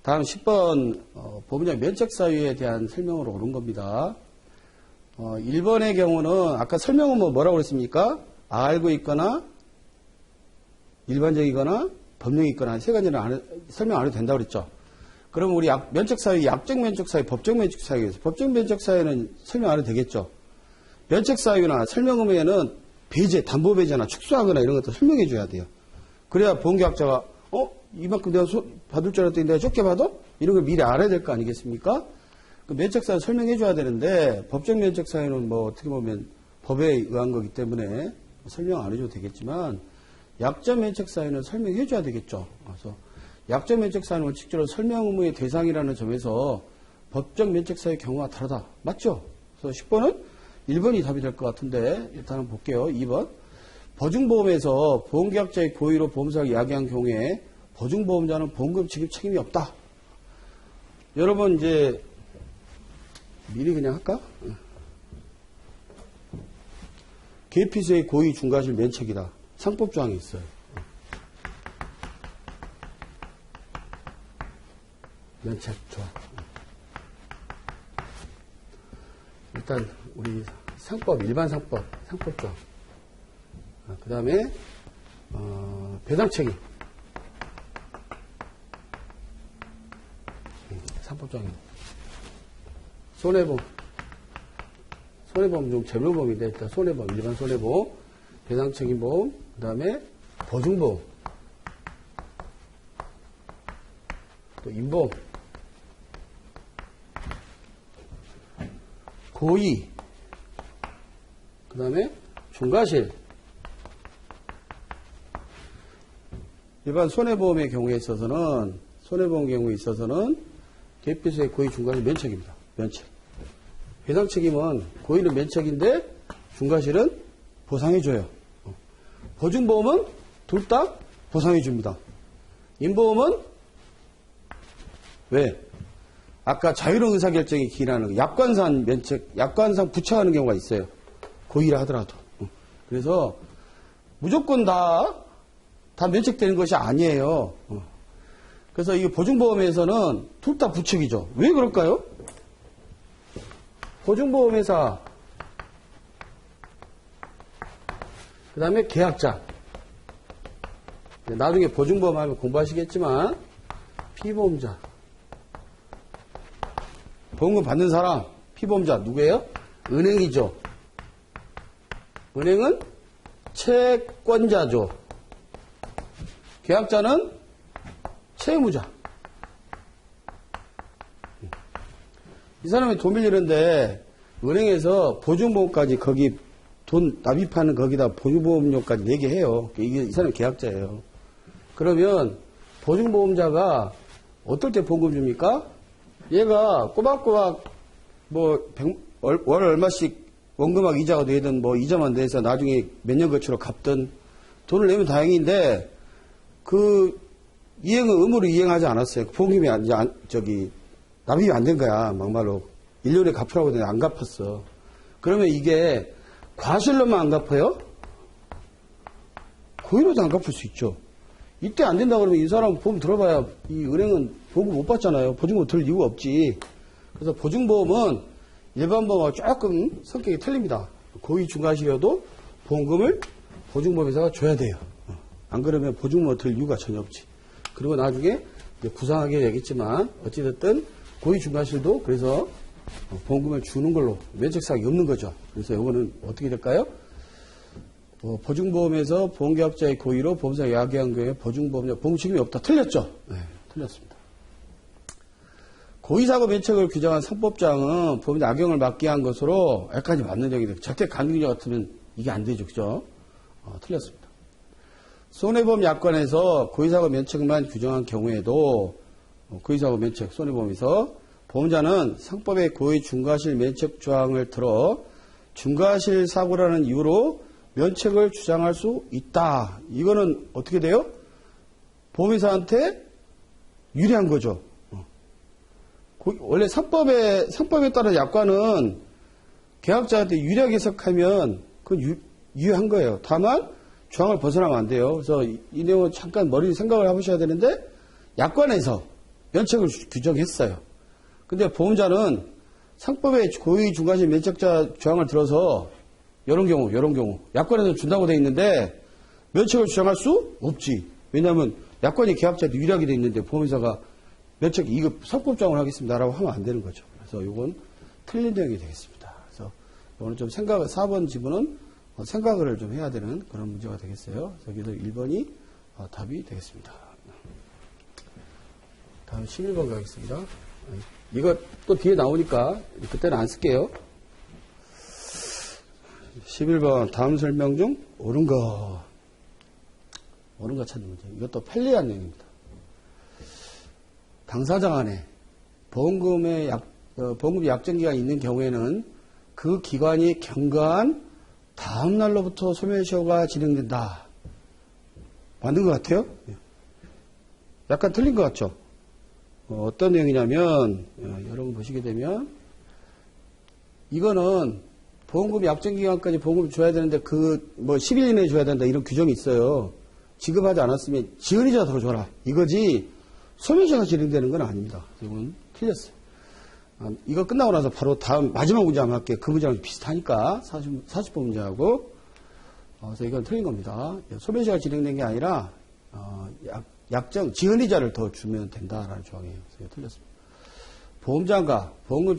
다음 10번 보험자 면책 사유에 대한 설명으로 오른 겁니다. 1번의 경우는 아까 설명은 뭐라고 그랬습니까? 알고 있거나 일반적이거나 법령이 있거나 세 가지는 설명 안 해도 된다고 그랬죠. 그러면 우리 면책 사유, 약정 면책 사유, 법정 면책 사유에서 법정 면책 사유는 설명 안 해도 되겠죠. 면책 사유나 설명 후에는 배제, 담보 배제나 축소하거나 이런 것도 설명해 줘야 돼요. 그래야 보험계약자가 이만큼 내가 받을 줄 알았더니 내가 적게 받아? 이런 걸 미리 알아야 될 거 아니겠습니까? 그 면책 사유 설명해 줘야 되는데 법정 면책 사유는 뭐 어떻게 보면 법에 의한 거기 때문에 설명 안 해줘도 되겠지만 약정 면책 사유는 설명해 줘야 되겠죠. 그래서 약정 면책 사유는 원칙적으로 설명 의무의 대상이라는 점에서 법정 면책 사유의 경우가 다르다. 맞죠? 그래서 10번은 1번이 답이 될 것 같은데 일단은 볼게요. 2번. 보증보험에서 보험계약자의 고의로 보험사를 야기한 경우에 보증보험자는 보험금 지급 책임이 없다. 여러분 이제 미리 그냥 할까? 계피서의 고의 중과실 면책이다. 상법조항이 있어요. 면책 조항. 일단 우리 상법, 일반 상법조항. 그 다음에 배상책임. 상법조항입니다. 손해보험 중 재물보험인데 일단 손해보험, 일반 손해보험, 배상책임보험, 그 다음에 보증보험, 또 인보험, 고의, 그 다음에 중과실. 일반 손해보험의 경우에 있어서는 계피서의 고의 중과실 면책입니다. 면책. 배상책임은 고의는 면책인데 중과실은 보상해줘요. 보증보험은 둘 다 보상해줍니다. 인보험은 왜? 아까 자유로운 의사결정이 기인하는 거, 약관상 면책, 약관상 부처하는 경우가 있어요. 고의라 하더라도. 그래서 무조건 다 면책되는 것이 아니에요. 그래서 이 보증보험에서는 둘 다 부책이죠. 왜 그럴까요? 보증보험회사, 그 다음에 계약자. 나중에 보증보험 하면 공부하시겠지만, 피보험자. 보험금 받는 사람, 피보험자 누구예요? 은행이죠. 은행은 채권자죠. 계약자는 채무자. 이 사람이 돈 빌리는데 은행에서 보증보험까지 거기 돈 납입하는 거기다 보증보험료까지 내게 해요. 이 사람이 계약자예요. 그러면 보증보험자가 어떨 때 보험금 줍니까? 얘가 꼬박꼬박 월 얼마씩 원금하고 이자가 되든 이자만 내서 나중에 몇 년 거치로 갚든 돈을 내면 다행인데 그 이행은 의무로 이행하지 않았어요. 보험금이 납입이 안 된 거야, 막말로. 1년에 갚으라고 했는데 안 갚았어. 그러면 이게 과실로만 안 갚아요? 고의로도 안 갚을 수 있죠. 이때 안 된다 그러면 이 사람 보험 들어봐야 이 은행은 보험 못 받잖아요. 보증보험 들 이유가 없지. 그래서 보증보험은 일반 보험하고 조금 성격이 틀립니다. 고의 중과실이어도 보험금을 보증보험회사가 줘야 돼요. 안 그러면 보증보험 들 이유가 전혀 없지. 그리고 나중에 구상하게 되겠지만 어찌됐든 고의 중과실도 그래서 보험금을 주는 걸로 면책사항이 없는 거죠. 그래서 이거는 어떻게 될까요? 보증보험에서 보험계약자의 고의로 보험사가 야기한 경우에 보증보험자 보험 책임이 없다. 틀렸죠? 네, 틀렸습니다. 고의사고 면책을 규정한 상법장은 보험자 악용을 막기 위한 것으로 여기까지 맞는 얘기인데 절대 강경자 같으면 이게 안 되죠. 그죠? 틀렸습니다. 손해보험 약관에서 고의사고 면책만 규정한 경우에도 고의사고 면책 손해보험에서 보험자는 상법의 고의 중과실 면책 조항을 들어 중과실 사고라는 이유로 면책을 주장할 수 있다. 이거는 어떻게 돼요? 보험회사한테 유리한 거죠. 원래 상법에 따른 약관은 계약자한테 유리하게 해석하면 그건 유효한 거예요. 다만 조항을 벗어나면 안 돼요. 그래서 이 내용은 잠깐 머리 생각을 해보셔야 되는데 약관에서 면책을 규정했어요. 근데 보험자는 상법의 고의 중과실 면책자 조항을 들어서 이런 경우 약관에서 준다고 돼 있는데 면책을 주장할 수 없지. 왜냐하면 약관이 계약자한테 유리하게 돼 있는데 보험회사가 면책 이거 상법조항을 하겠습니다라고 하면 안 되는 거죠. 그래서 이건 틀린 내용이 되겠습니다. 그래서 이거는 좀 4번 지문은 생각을 좀 해야 되는 그런 문제가 되겠어요. 그래서 1번이 답이 되겠습니다. 다음 11번 가겠습니다. 이거 또 뒤에 나오니까 그때는 안 쓸게요. 11번 다음 설명 중 옳은 거 찾는 문제. 이것도 편리한 내용입니다. 당사자 간에 보험금의 보험금 약정기간이 있는 경우에는 그 기간이 경과한 다음 날로부터 소멸시효가 진행된다. 맞는 것 같아요? 약간 틀린 것 같죠? 어떤 내용이냐면 여러분 보시게 되면 이거는 보험금 약정기간까지 보험금을 줘야 되는데 10일 이내에 줘야 된다 이런 규정이 있어요. 지급하지 않았으면 지연이자 더 줘라 이거지 소멸시효가 진행되는 건 아닙니다. 이건 틀렸어요. 이거 끝나고 나서 바로 다음 마지막 문제 한번 할게요. 그 문제랑 비슷하니까 40번 문제하고 그래서 이건 틀린 겁니다. 소멸시효가 진행된 게 아니라 약정 지연이자를 더 주면 된다라는 조항이에요. 그래서 이거 틀렸습니다. 보험자가 보험금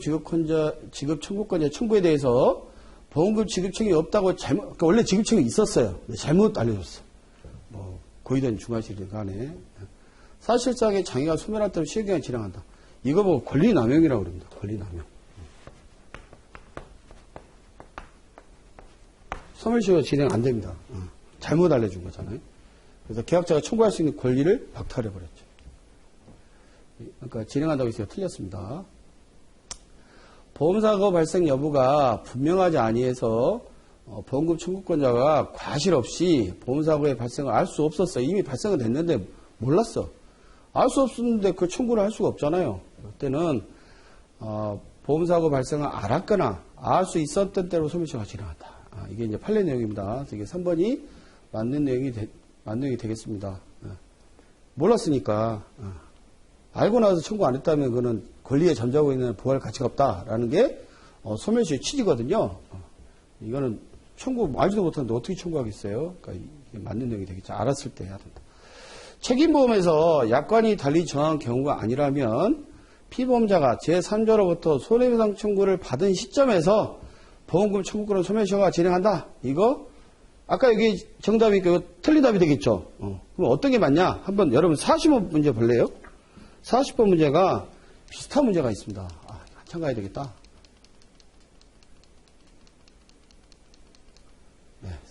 지급 청구권자 청구에 대해서 보험금 지급청이 없다고 그러니까 원래 지급청이 있었어요. 잘못 알려줬어. 고의든 중과실이든 간에. 사실상의 장애가 소멸할 때로 시효기간이 진행한다. 이거 권리남용이라고 그럽니다. 권리남용. 소멸시효가 진행 안 됩니다. 잘못 알려준 거잖아요. 그래서 계약자가 청구할 수 있는 권리를 박탈해버렸죠. 그러니까 진행한다고 해서 틀렸습니다. 보험사고 발생 여부가 분명하지 아니해서 보험금 청구권자가 과실 없이 보험사고의 발생을 알 수 없었어. 이미 발생은 됐는데 몰랐어. 알 수 없었는데 그 청구를 할 수가 없잖아요. 그때는 보험사고 발생을 알았거나 알 수 있었던 때로 소멸시효가 진행한다. 이게 이제 판례 내용입니다. 그래서 이게 3번이 맞는 내용이 되겠습니다. 몰랐으니까 알고 나서 청구 안 했다면 그거는 권리에 잠자고 있는 부활 가치가 없다라는 게 소멸시효 취지거든요. 이거는 알지도 못하는데 어떻게 청구하겠어요? 그러니까 이게 맞는 내용이 되겠죠. 알았을 때 해야 된다. 책임보험에서 약관이 달리 정한 경우가 아니라면 피보험자가 제3자로부터 손해배상 청구를 받은 시점에서 보험금 청구권은 소멸시효가 진행한다. 이거 아까 여기 정답이 틀린 답이 되겠죠. 그럼 어떤 게 맞냐? 한번 여러분 40번 문제 볼래요? 40번 문제가 비슷한 문제가 있습니다. 한참 가야 되겠다.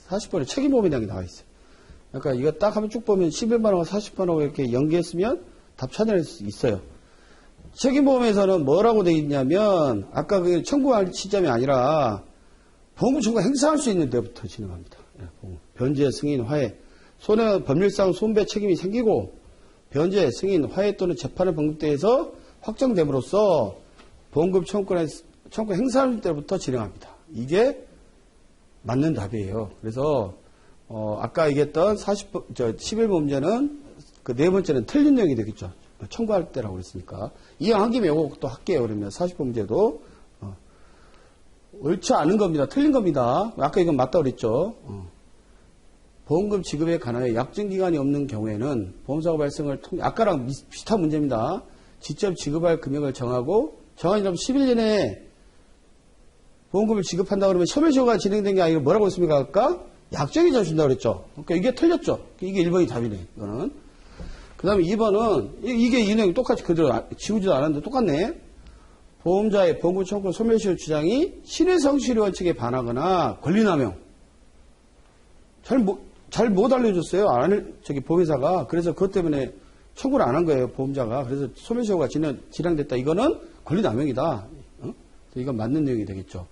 40번에 책임보험에 대한 게 나와 있어요. 그러니까 이거 딱 한번 쭉 보면 11번하고 40번하고 이렇게 연계했으면 답 찾아낼 수 있어요. 책임보험에서는 뭐라고 되어 있냐면 아까 그 청구할 시점이 아니라 보험금 청구 행사할 수 있는 데부터 진행합니다. 변제, 승인, 화해, 법률상 손배 책임이 생기고 변제, 승인, 화해 또는 재판의 번급대에서 확정됨으로써 보험금 청구 행사할 때부터 진행합니다. 이게 맞는 답이에요. 그래서 아까 얘기했던 11번 문제는 그 네 번째는 틀린 내용이 되겠죠. 청구할 때라고 그랬으니까. 이왕한 김에 요거 또 할게요. 그러면 40번 문제도. 옳지 않은 겁니다. 틀린 겁니다. 아까 이건 맞다고 그랬죠. 보험금 지급에 관하여 약정기간이 없는 경우에는 보험사고 발생을 통해, 아까랑 비슷한 문제입니다. 직접 지급할 금액을 정하고, 정한이라면 10일 이내에 보험금을 지급한다 그러면 소멸시효가 진행된 게 아니라 뭐라고 했습니까? 아까? 약정이 져준다고 그랬죠. 그러니까 이게 틀렸죠. 이게 1번이 답이네, 이거는. 그 다음에 2번은, 이게 이 내용이 똑같이 그대로 지우지도 않았는데 똑같네. 보험자의 보험금 청구 소멸시효 주장이 신해성실의 원칙에 반하거나 권리남용. 잘 못 알려줬어요. 보험회사가. 그래서 그것 때문에 청구를 안 한 거예요. 보험자가. 그래서 소멸시효가 진행됐다. 이거는 권리남용이다. 이건 맞는 내용이 되겠죠.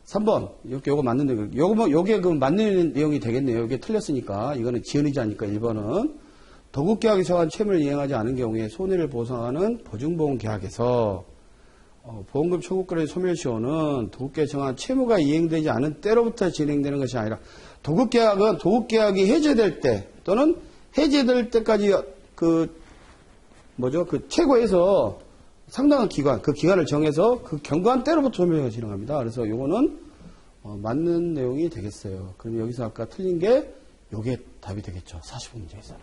3번. 요거 맞는 내용. 요게 그 맞는 내용이 되겠네요. 이게 틀렸으니까. 이거는 지연의자니까 1번은. 도급계약에 정한 채무를 이행하지 않은 경우에 손해를 보상하는 보증보험계약에서 보험금 청구권의 소멸시효는 도급계약에 정한 채무가 이행되지 않은 때로부터 진행되는 것이 아니라 도급계약은 도급계약이 해제될 때 또는 해제될 때까지 그 최고에서 상당한 기간, 그 기간을 정해서 그 경과한 때로부터 소멸시효가 진행합니다. 그래서 요거는 맞는 내용이 되겠어요. 그럼 여기서 아까 틀린 게 요게 답이 되겠죠. 40번 문제에서.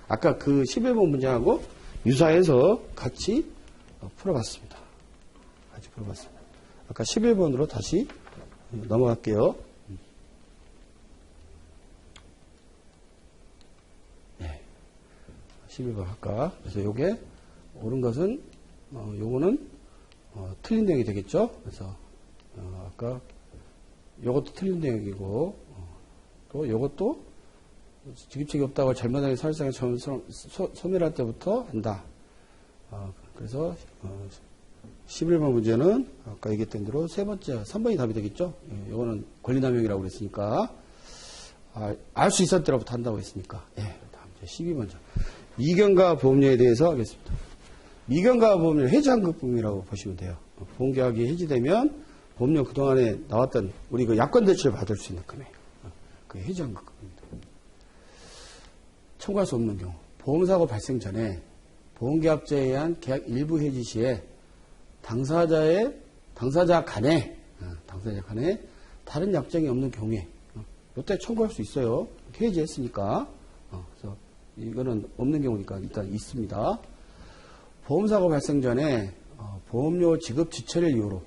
아까 그 11번 문제하고 유사해서 같이 풀어봤습니다. 아까 11번으로 다시 넘어갈게요. 네. 11번 할까? 그래서 요게 옳은 것은, 요거는, 틀린 내용이 되겠죠? 그래서, 아까 요것도 틀린 내용이고, 또 요것도 지급책이 없다고 잘못하게 사실상의 소멸할 때부터 한다. 그래서 11번 문제는 아까 얘기했던 대로 세 번째, 3번이 답이 되겠죠. 이거는 권리남용이라고 그랬으니까 알 수 있었을 때로부터 한다고 했으니까. 다음 문제 12번째. 미경과 보험료에 대해서 하겠습니다. 미경과 보험료 해지환급금이라고 보시면 돼요. 보험계약이 해지되면 보험료 그동안에 나왔던 우리 그 약관 대출을 받을 수 있는 금액. 그 해지환급금입니다. 청구할 수 없는 경우, 보험사고 발생 전에 보험계약자에 의한 계약 일부 해지 시에 당사자 간에 다른 약정이 없는 경우에 이때 청구할 수 있어요. 해지했으니까. 그래서 이거는 없는 경우니까 일단 있습니다. 보험사고 발생 전에 보험료 지급 지체를 이유로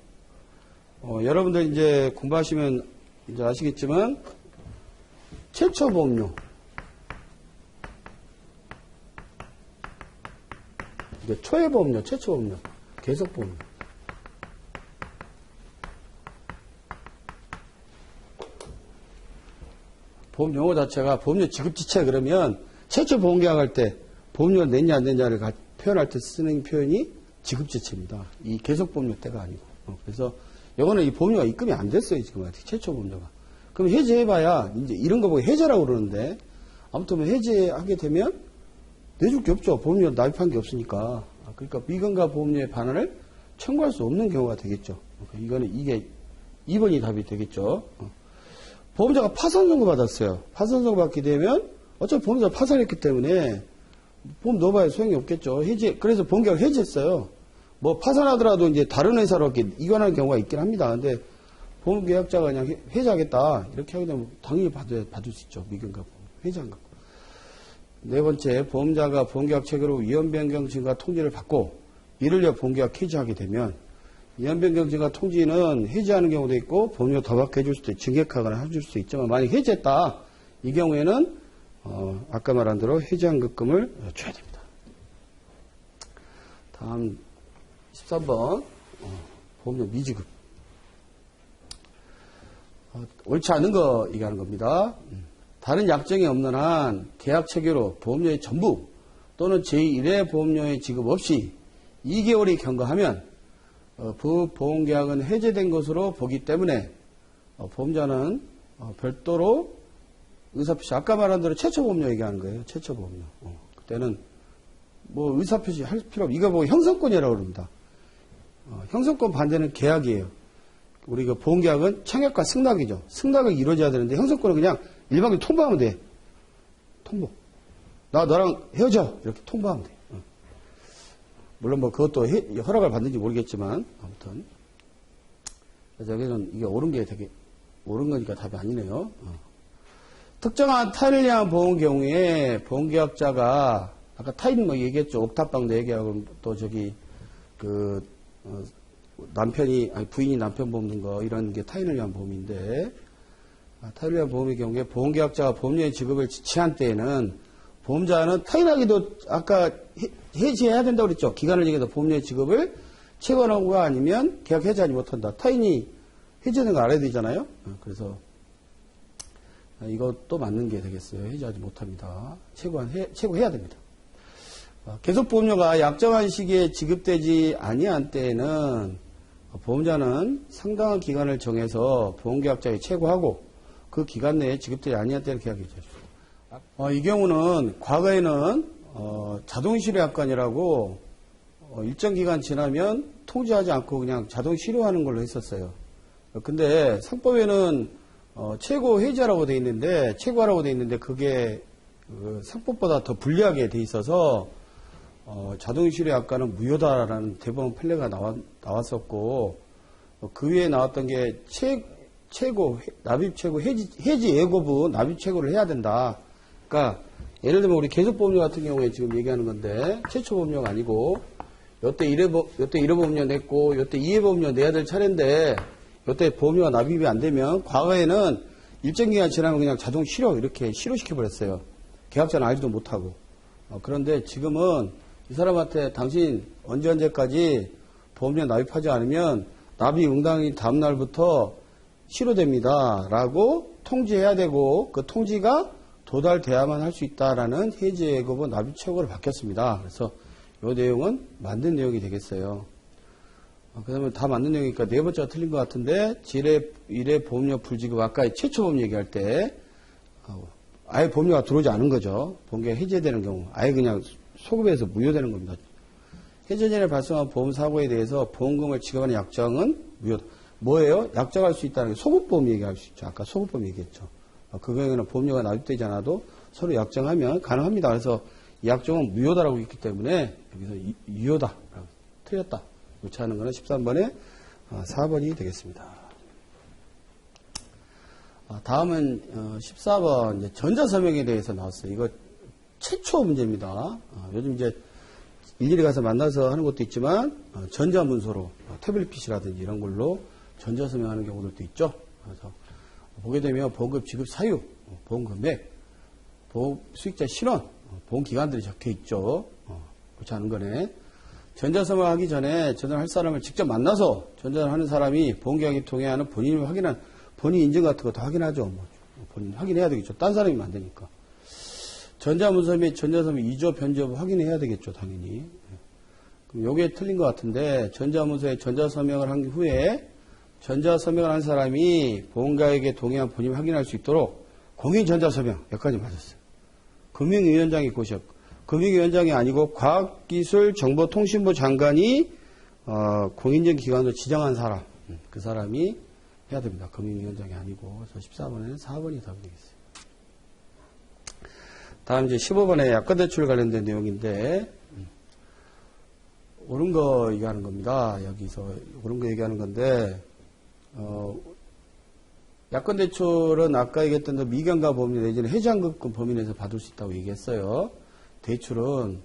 여러분들 이제 공부하시면 이제 아시겠지만 최초 보험료 초회 보험료, 최초 보험료, 계속 보험료. 보험 용어 자체가 보험료 지급 지체 그러면 최초 보험계약할 때 보험료가 냈냐 안 냈냐를 표현할 때 쓰는 표현이 지급 지체입니다. 이 계속 보험료 때가 아니고. 그래서 이거는 이 보험료가 입금이 안 됐어요 지금 최초 보험료가. 그럼 해지해봐야 이제 이런 거 보고 해제라고 그러는데 아무튼 해제하게 되면 내줄 게 없죠. 보험료 납입한 게 없으니까. 그러니까 미경과 보험료의 반환을 청구할 수 없는 경우가 되겠죠. 이거는 이게 2번이 답이 되겠죠. 보험자가 파산 선고 받았어요. 파산 선고 받게 되면 어차피 보험자가 파산했기 때문에 보험 넣어봐야 소용이 없겠죠. 그래서 보험계약을 해지했어요. 뭐 파산하더라도 이제 다른 회사로 이렇게 이관하는 경우가 있긴 합니다. 근데 보험계약자가 그냥 해지하겠다 이렇게 하게 되면 당연히 받을 수 있죠. 미경과 보험 해지한 거. 네 번째, 보험자가 보험계약 체계로 위헌 변경 증가 통지를 받고 이를 위해 보험계약 해지하게 되면 위헌 변경 증가 통지는 해지하는 경우도 있고 보험료 더 받게 해줄 수도 있고 증액하거나 해줄 수도 있지만 만약 해지했다 이 경우에는 아까 말한 대로 해지환급금을 줘야 됩니다. 다음 13번 보험료 미지급. 옳지 않은 거 얘기하는 겁니다. 다른 약정이 없는 한 계약 체계로 보험료의 전부 또는 제1회 보험료의 지급 없이 2개월이 경과하면 그 보험계약은 해제된 것으로 보기 때문에 보험자는 별도로 의사표시, 아까 말한 대로 최초 보험료 얘기하는 거예요. 최초 보험료. 그때는 뭐 의사표시 할 필요 없고 이거 보고 형성권이라고 그럽니다. 형성권 반대는 계약이에요. 우리 그 보험계약은 청약과 승낙이죠. 승낙이 이루어져야 되는데 형성권은 그냥 일반적으로 통보하면 돼. 통보. 너랑 헤어져! 이렇게 통보하면 돼요. 물론 뭐 그것도 허락을 받는지 모르겠지만, 아무튼. 그래서 여기는 이게 옳은 게 되게, 옳은 거니까 답이 아니네요. 특정한 타인을 향한 보험 경우에 보험계약자가, 아까 타인 뭐 얘기했죠. 옥탑방도 얘기하고, 또 저기, 부인이 남편 보험든 거, 이런 게 타인을 위한 보험인데, 타인을 위한 보험의 경우에 보험계약자가 보험료의 지급을 지체한 때에는 보험자는 타인하기도 아까 해지해야 된다고 그랬죠. 기간을 정해서 보험료의 지급을 체결하고가 아니면 계약 해지하지 못한다. 타인이 해지하는 거 알아야 되잖아요. 그래서 이것도 맞는 게 되겠어요. 해지하지 못합니다. 체고해야 됩니다. 계속보험료가 약정한 시기에 지급되지 아니한 때에는 보험자는 상당한 기간을 정해서 보험계약자에 체고하고 그 기간 내에 지급되지 아니한 때는 계약해 주십시오. 이 경우는 과거에는 자동실효약관이라고 일정 기간 지나면 통지하지 않고 그냥 자동 실효하는 걸로 했었어요. 근데 상법에는 최고 해지하라고 돼 있는데 최고하라고 돼 있는데 그게 상법보다 더 불리하게 돼 있어서 자동 실효약관은 무효다라는 대법원 판례가 나왔었고 그 위에 나왔던 게 최고 납입 최고 해지 예고부 납입 최고를 해야 된다. 그러니까 예를 들면 우리 계속보험료 같은 경우에 지금 얘기하는 건데 최초 보험료가 아니고 요때 1회 보험료 냈고 요때 2회 보험료 내야 될 차례인데 요때 보험료가 납입이 안 되면 과거에는 일정 기간 지나면 그냥 자동 실효 이렇게 실효시켜 버렸어요. 계약자는 알지도 못하고. 그런데 지금은 이 사람한테 당신 언제까지 보험료 납입하지 않으면 납입 응당이 다음 날부터 실효됩니다. 라고 통지해야 되고 그 통지가 도달돼야만 할 수 있다라는 해지예고부 납입 최고를 바뀌었습니다. 그래서 이 내용은 맞는 내용이 되겠어요. 그 다음에 다 맞는 내용이니까 네 번째가 틀린 것 같은데 일회 보험료 불지급 아까 최초 보험 얘기할 때 아예 보험료가 들어오지 않은 거죠. 보험료가 해제되는 경우 아예 그냥 소급해서 무효되는 겁니다. 해제 전에 발생한 보험사고에 대해서 보험금을 지급하는 약정은 무효다. 뭐예요? 약정할 수 있다는 게 소급보험 얘기할 수 있죠. 아까 소급보험 얘기했죠. 그 경우에는 보험료가 납입되지 않아도 서로 약정하면 가능합니다. 그래서 이 약정은 무효다라고 있기 때문에 여기서 유효다. 틀렸다. 교체하는 것은 13번에 4번이 되겠습니다. 다음은 14번 이제 전자서명에 대해서 나왔어요. 이거 최초 문제입니다. 요즘 이제 일일이 가서 만나서 하는 것도 있지만 전자문서로 태블릿 PC라든지 이런 걸로 전자서명하는 경우들도 있죠. 그래서 보게 되면 보험금 지급 사유, 보험 금액, 보험 수익자 신원, 보험 기간들이 적혀 있죠. 그렇지 않은 거네. 전자서명하기 전에 전화할 사람을 직접 만나서 전화를 하는 사람이 보험계약에 통해하는 본인을 확인한 본인 인증 같은 거 다 확인하죠. 본인 확인해야 되겠죠. 딴 사람이면 안 되니까. 전자문서 및 전자서명 이조 변조 확인해야 되겠죠. 당연히. 그럼 요게 틀린 것 같은데 전자문서에 전자서명을 한 후에 전자서명을 한 사람이 보험가액에 동의한 본인을 확인할 수 있도록 공인전자서명 여기까지 맞았어요. 금융위원장이 고시였고 금융위원장이 아니고 과학기술정보통신부 장관이 공인정 기관으로 지정한 사람 그 사람이 해야 됩니다. 금융위원장이 아니고 그래서 14번에는 4번이 답이 되겠어요. 다음 이제 15번에 약관대출 관련된 내용인데 옳은 거 얘기하는 겁니다. 여기서 옳은 거 얘기하는 건데 약관대출은 아까 얘기했던 미경과 범위 내지는 해지환급금 범위 내에서 받을 수 있다고 얘기했어요. 대출은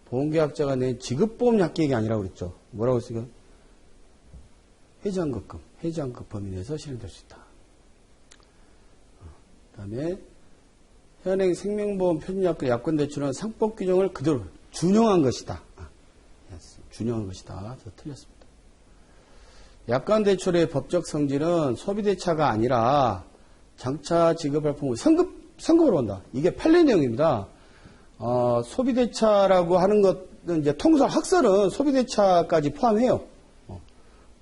보험계약자가 낸 지급보험 약계획이 아니라고 그랬죠. 뭐라고 했어요? 해지환급금 범위 내에서 실행될 수 있다. 그 다음에 현행 생명보험 표준약관 약관대출은 상법 규정을 그대로 준용한 것이다. 준용한 것이다. 저 틀렸습니다. 약관대출의 법적 성질은 소비대차가 아니라 장차 지급할 보험 성급으로 온다. 이게 판례 내용입니다. 소비대차라고 하는 것은 이제 통상 학설은 소비대차까지 포함해요.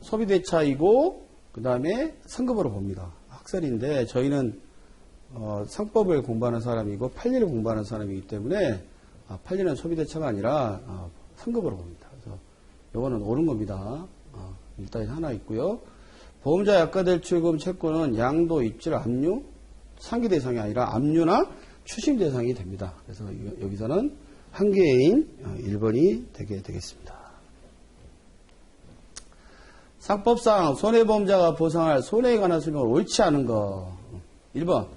소비대차이고 그 다음에 성급으로 봅니다. 학설인데 저희는 상법을 공부하는 사람이고 판례를 공부하는 사람이기 때문에 판례는 소비대차가 아니라 성급으로 봅니다. 그래서 이거는 옳은 겁니다. 일단 하나 있고요. 보험자 약관대출금 채권은 양도, 입질, 압류, 상기 대상이 아니라 압류나 추심 대상이 됩니다. 그래서 여기서는 한 개인 1번이 되겠습니다. 상법상 손해보험자가 보상할 손해에 관한 설명을 옳지 않은 거. 1번.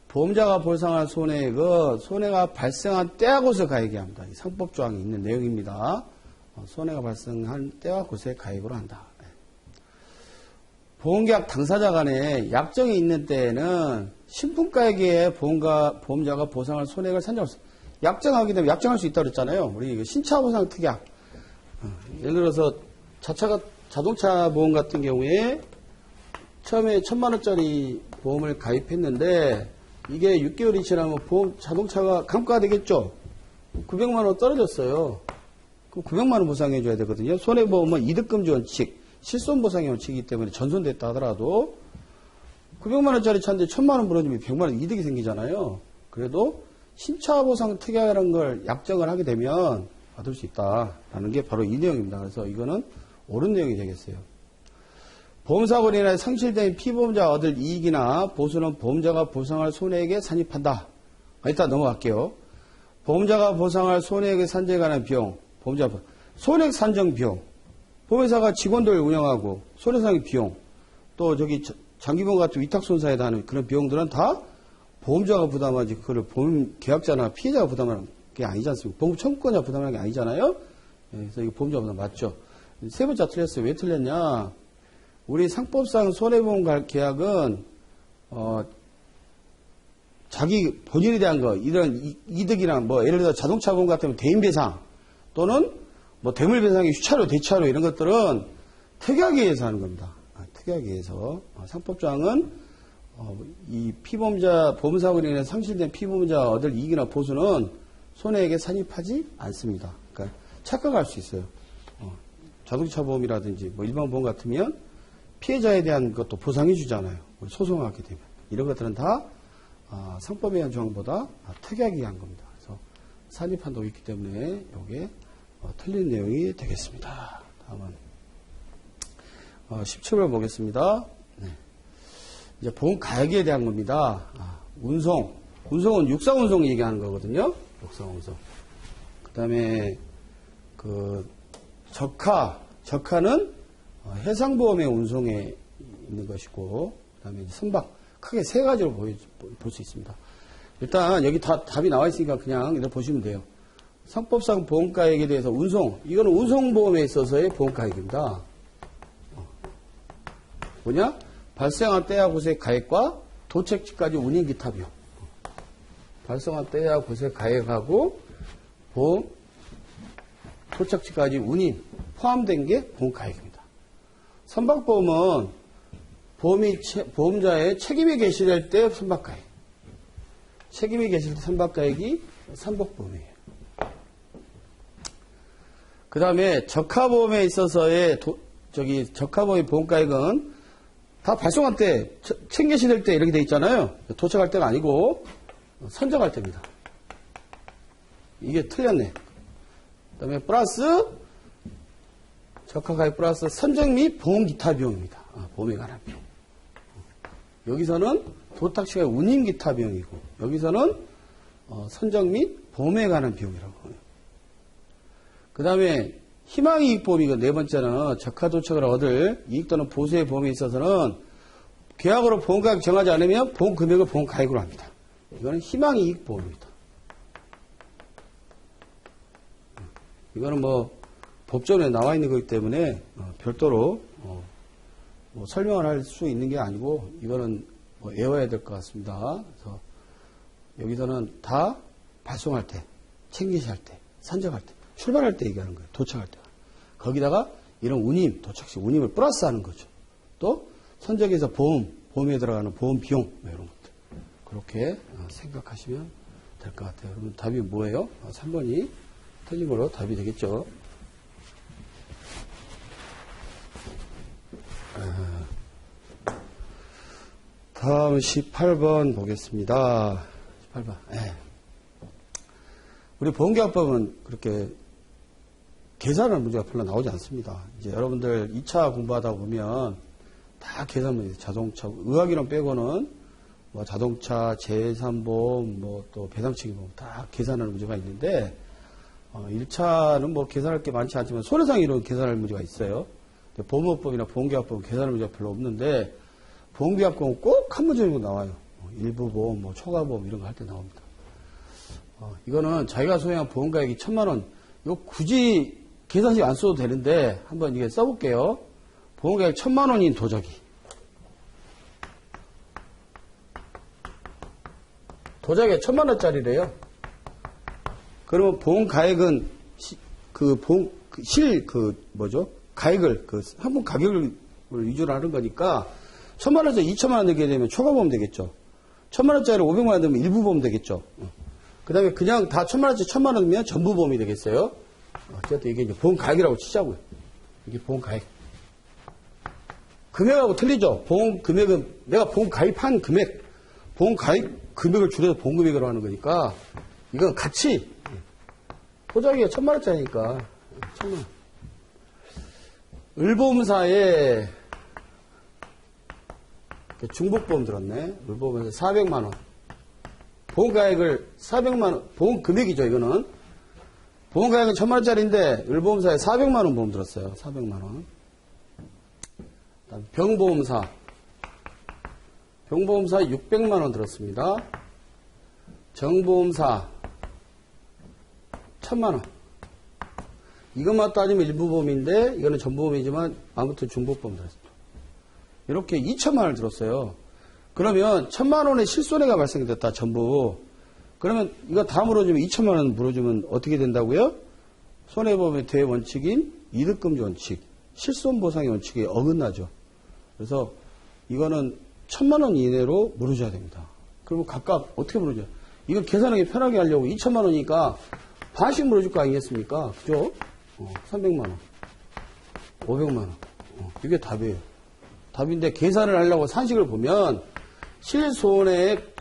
보험자가 보상할 손해액은 손해가 발생한 때와 곳에 가액해야 합니다. 이 상법조항이 있는 내용입니다. 손해가 발생한 때와 곳에 가액으로 한다. 보험계약 당사자 간에 약정이 있는 때에는 신품가액에 보험자가 보상할 손해액을 산정할 수, 약정하게 되면 약정할 수 있다고 그랬잖아요. 우리 신차보상 특약. 예를 들어서 자동차 보험 같은 경우에 처음에 1000만원짜리 보험을 가입했는데 이게 6개월이 지나면 자동차가 감가가 되겠죠? 900만원 떨어졌어요. 그럼 900만원 보상해줘야 되거든요. 손해보험은 이득금지 원칙, 실손보상의 원칙이기 때문에 전손됐다 하더라도 900만원짜리 차인데 1000만원 물어주면 100만원 이득이 생기잖아요. 그래도 신차보상 특약이라는 걸 약정을 하게 되면 받을 수 있다라는 게 바로 이 내용입니다. 그래서 이거는 옳은 내용이 되겠어요. 보험사고로 인해 상실된 피보험자가 얻을 이익이나 보수는 보험자가 보상할 손해액에 산입한다. 일단 넘어갈게요. 보험자가 보상할 손해액의 산정에 관한 비용, 손해액 산정 비용, 보험회사가 직원들 운영하고 손해상의 비용, 또 장기보험 같은 위탁손사에 대한 그런 비용들은 다 보험자가 부담하지 그걸 보험 계약자나 피해자가 부담하는 게 아니지 않습니까? 보험 청구권자가 부담하는 게 아니잖아요. 그래서 이거 보험자 부담 맞죠? 세 번째 틀렸어요. 왜 틀렸냐? 우리 상법상 손해보험 계약은 자기 본인에 대한 거 이런 이득이나 예를 들어 자동차 보험 같으면 대인배상 또는 대물배상의 휴차료, 대차료 이런 것들은 특약에 의해서 하는 겁니다. 특약에 의해서 상법조항은 이 피보험자 보험사고로 인해 상실된 피보험자가 얻을 이익이나 보수는 손해액에 산입하지 않습니다. 그러니까 착각할 수 있어요. 자동차 보험이라든지 일반 보험 같으면 피해자에 대한 것도 보상해 주잖아요. 소송하게 되면. 이런 것들은 다 상법에 의한 조항보다 특약에 의한 겁니다. 그래서 산입한다고 있기 때문에 이게 틀린 내용이 되겠습니다. 다음은 17번 보겠습니다. 네. 이제 보험 가액에 대한 겁니다. 운송은 육상운송 얘기하는 거거든요. 육상운송. 그 다음에 적하는 해상보험의 운송에 있는 것이고, 그 다음에 선박, 크게 세 가지로 볼 수 있습니다. 일단 여기 다 답이 나와 있으니까 그냥 이렇게 보시면 돼요. 상법상 보험가액에 대해서 이거는 운송보험에 있어서의 보험가액입니다. 뭐냐? 발생한 때와 곳의 가액과 도착지까지 운임기타 비용. 발생한 때와 곳의 가액하고 보험, 도착지까지 운임 포함된 게 보험가액입니다. 선박보험은 보험자의 책임이 개시될 때 선박가액. 책임이 개시될 때 선박가액이 선박보험이에요. 그 다음에 적하보험에 있어서의 적하보험의 보험가액은 다 발송할 때, 챙겨시될 때 이렇게 돼 있잖아요. 도착할 때가 아니고 선정할 때입니다. 이게 틀렸네. 그 다음에 플러스 적하가액 플러스 선정 및 보험 기타 비용입니다. 보험에 관한 비용. 여기서는 도탁시가 운임 기타 비용이고 여기서는 선정 및 보험에 관한 비용이라고 해요. 그 다음에 희망이익보험이고 네 번째는 적하 도착을 얻을 이익 또는 보수의 보험에 있어서는 계약으로 보험가액 정하지 않으면 보험 금액을 보험 가액으로 합니다. 이거는 희망이익보험입니다. 이거는 법전에 나와 있는 거기 때문에 별도로 설명을 할 수 있는 게 아니고 이거는 외워야 될 것 같습니다. 그래서 여기서는 다 발송할 때, 챙기시할 때, 산정할 때, 출발할 때 얘기하는 거예요. 도착할 때. 거기다가 이런 운임, 도착 시 운임을 플러스 하는 거죠. 또 선적에서 보험에 들어가는 보험 비용 이런 것들. 그렇게 생각하시면 될 것 같아요. 그러면 답이 뭐예요? 3번이 틀린 거로 답이 되겠죠. 다음 18번 보겠습니다. 18번. 네. 우리 보험계약법은 그렇게 계산하는 문제가 별로 나오지 않습니다. 이제 여러분들 2차 공부하다 보면 다 계산 문제, 자동차, 의학이론 빼고는 뭐 자동차, 재산보험, 뭐 또 배상책임보험 다 계산하는 문제가 있는데 1차는 뭐 계산할 게 많지 않지만 손해상의로 계산할 문제가 있어요. 보험업법이나 보험계약법은 계산할 문제가 별로 없는데 보험계약법은 꼭 한 문제 정도 나와요. 일부 보험, 뭐 초과보험 이런 거 할 때 나옵니다. 이거는 자기가 소유한 보험가액이 1,000만 원, 이거 굳이 계산식 안 써도 되는데 한번 이게 써볼게요. 보험가액 1,000만 원인 도자기. 도자기가 1,000만 원짜리래요. 그러면 보험가액은 가액을 상품 가격을 위주로 하는 거니까 1,000만 원짜리 2,000만 원 되게 되면 초과보험 되겠죠. 1,000만 원짜리 500만 원 되면 일부 보험 되겠죠. 그 다음에 그냥 다 1,000만 원짜리 1,000만 원이면 전부 보험이 되겠어요. 어쨌든 이게 이제 보험 가액이라고 치자고요. 이게 보험 가액. 금액하고 틀리죠. 보험 금액은 내가 보험 가입한 금액, 보험 가입 금액을 줄여서 보험 금액으로 하는 거니까 이건 같이 도자기가 1,000만 원짜리니까 1,000만 원. 을보험사에 중복보험 들었네. 을보험에서 400만 원. 보험가액을 400만 원, 보험 금액이죠, 이거는. 보험가액은 1,000만 원짜리인데, 을보험사에 400만 원 보험 들었어요. 400만 원. 병보험사. 병보험사 600만 원 들었습니다. 정보험사 1,000만 원. 이것만 따지면 일부 보험인데, 이거는 전보험이지만, 아무튼 중복보험 들었습니다. 이렇게 2,000만 원을 들었어요. 그러면 1,000만 원의 실손해가 발생됐다, 전부. 그러면 이거 다 물어주면 2,000만 원 물어주면 어떻게 된다고요? 손해보험의 대원칙인 이득금지 원칙, 실손보상의 원칙에 어긋나죠. 그래서 이거는 1,000만 원 이내로 물어줘야 됩니다. 그러면 각각 어떻게 물어줘요? 이건 계산하기 편하게 하려고 2,000만 원이니까 반씩 물어줄 거 아니겠습니까? 그죠? 300만 원, 500만 원. 이게 답이에요. 답인데 계산을 하려고 산식을 보면 실손해액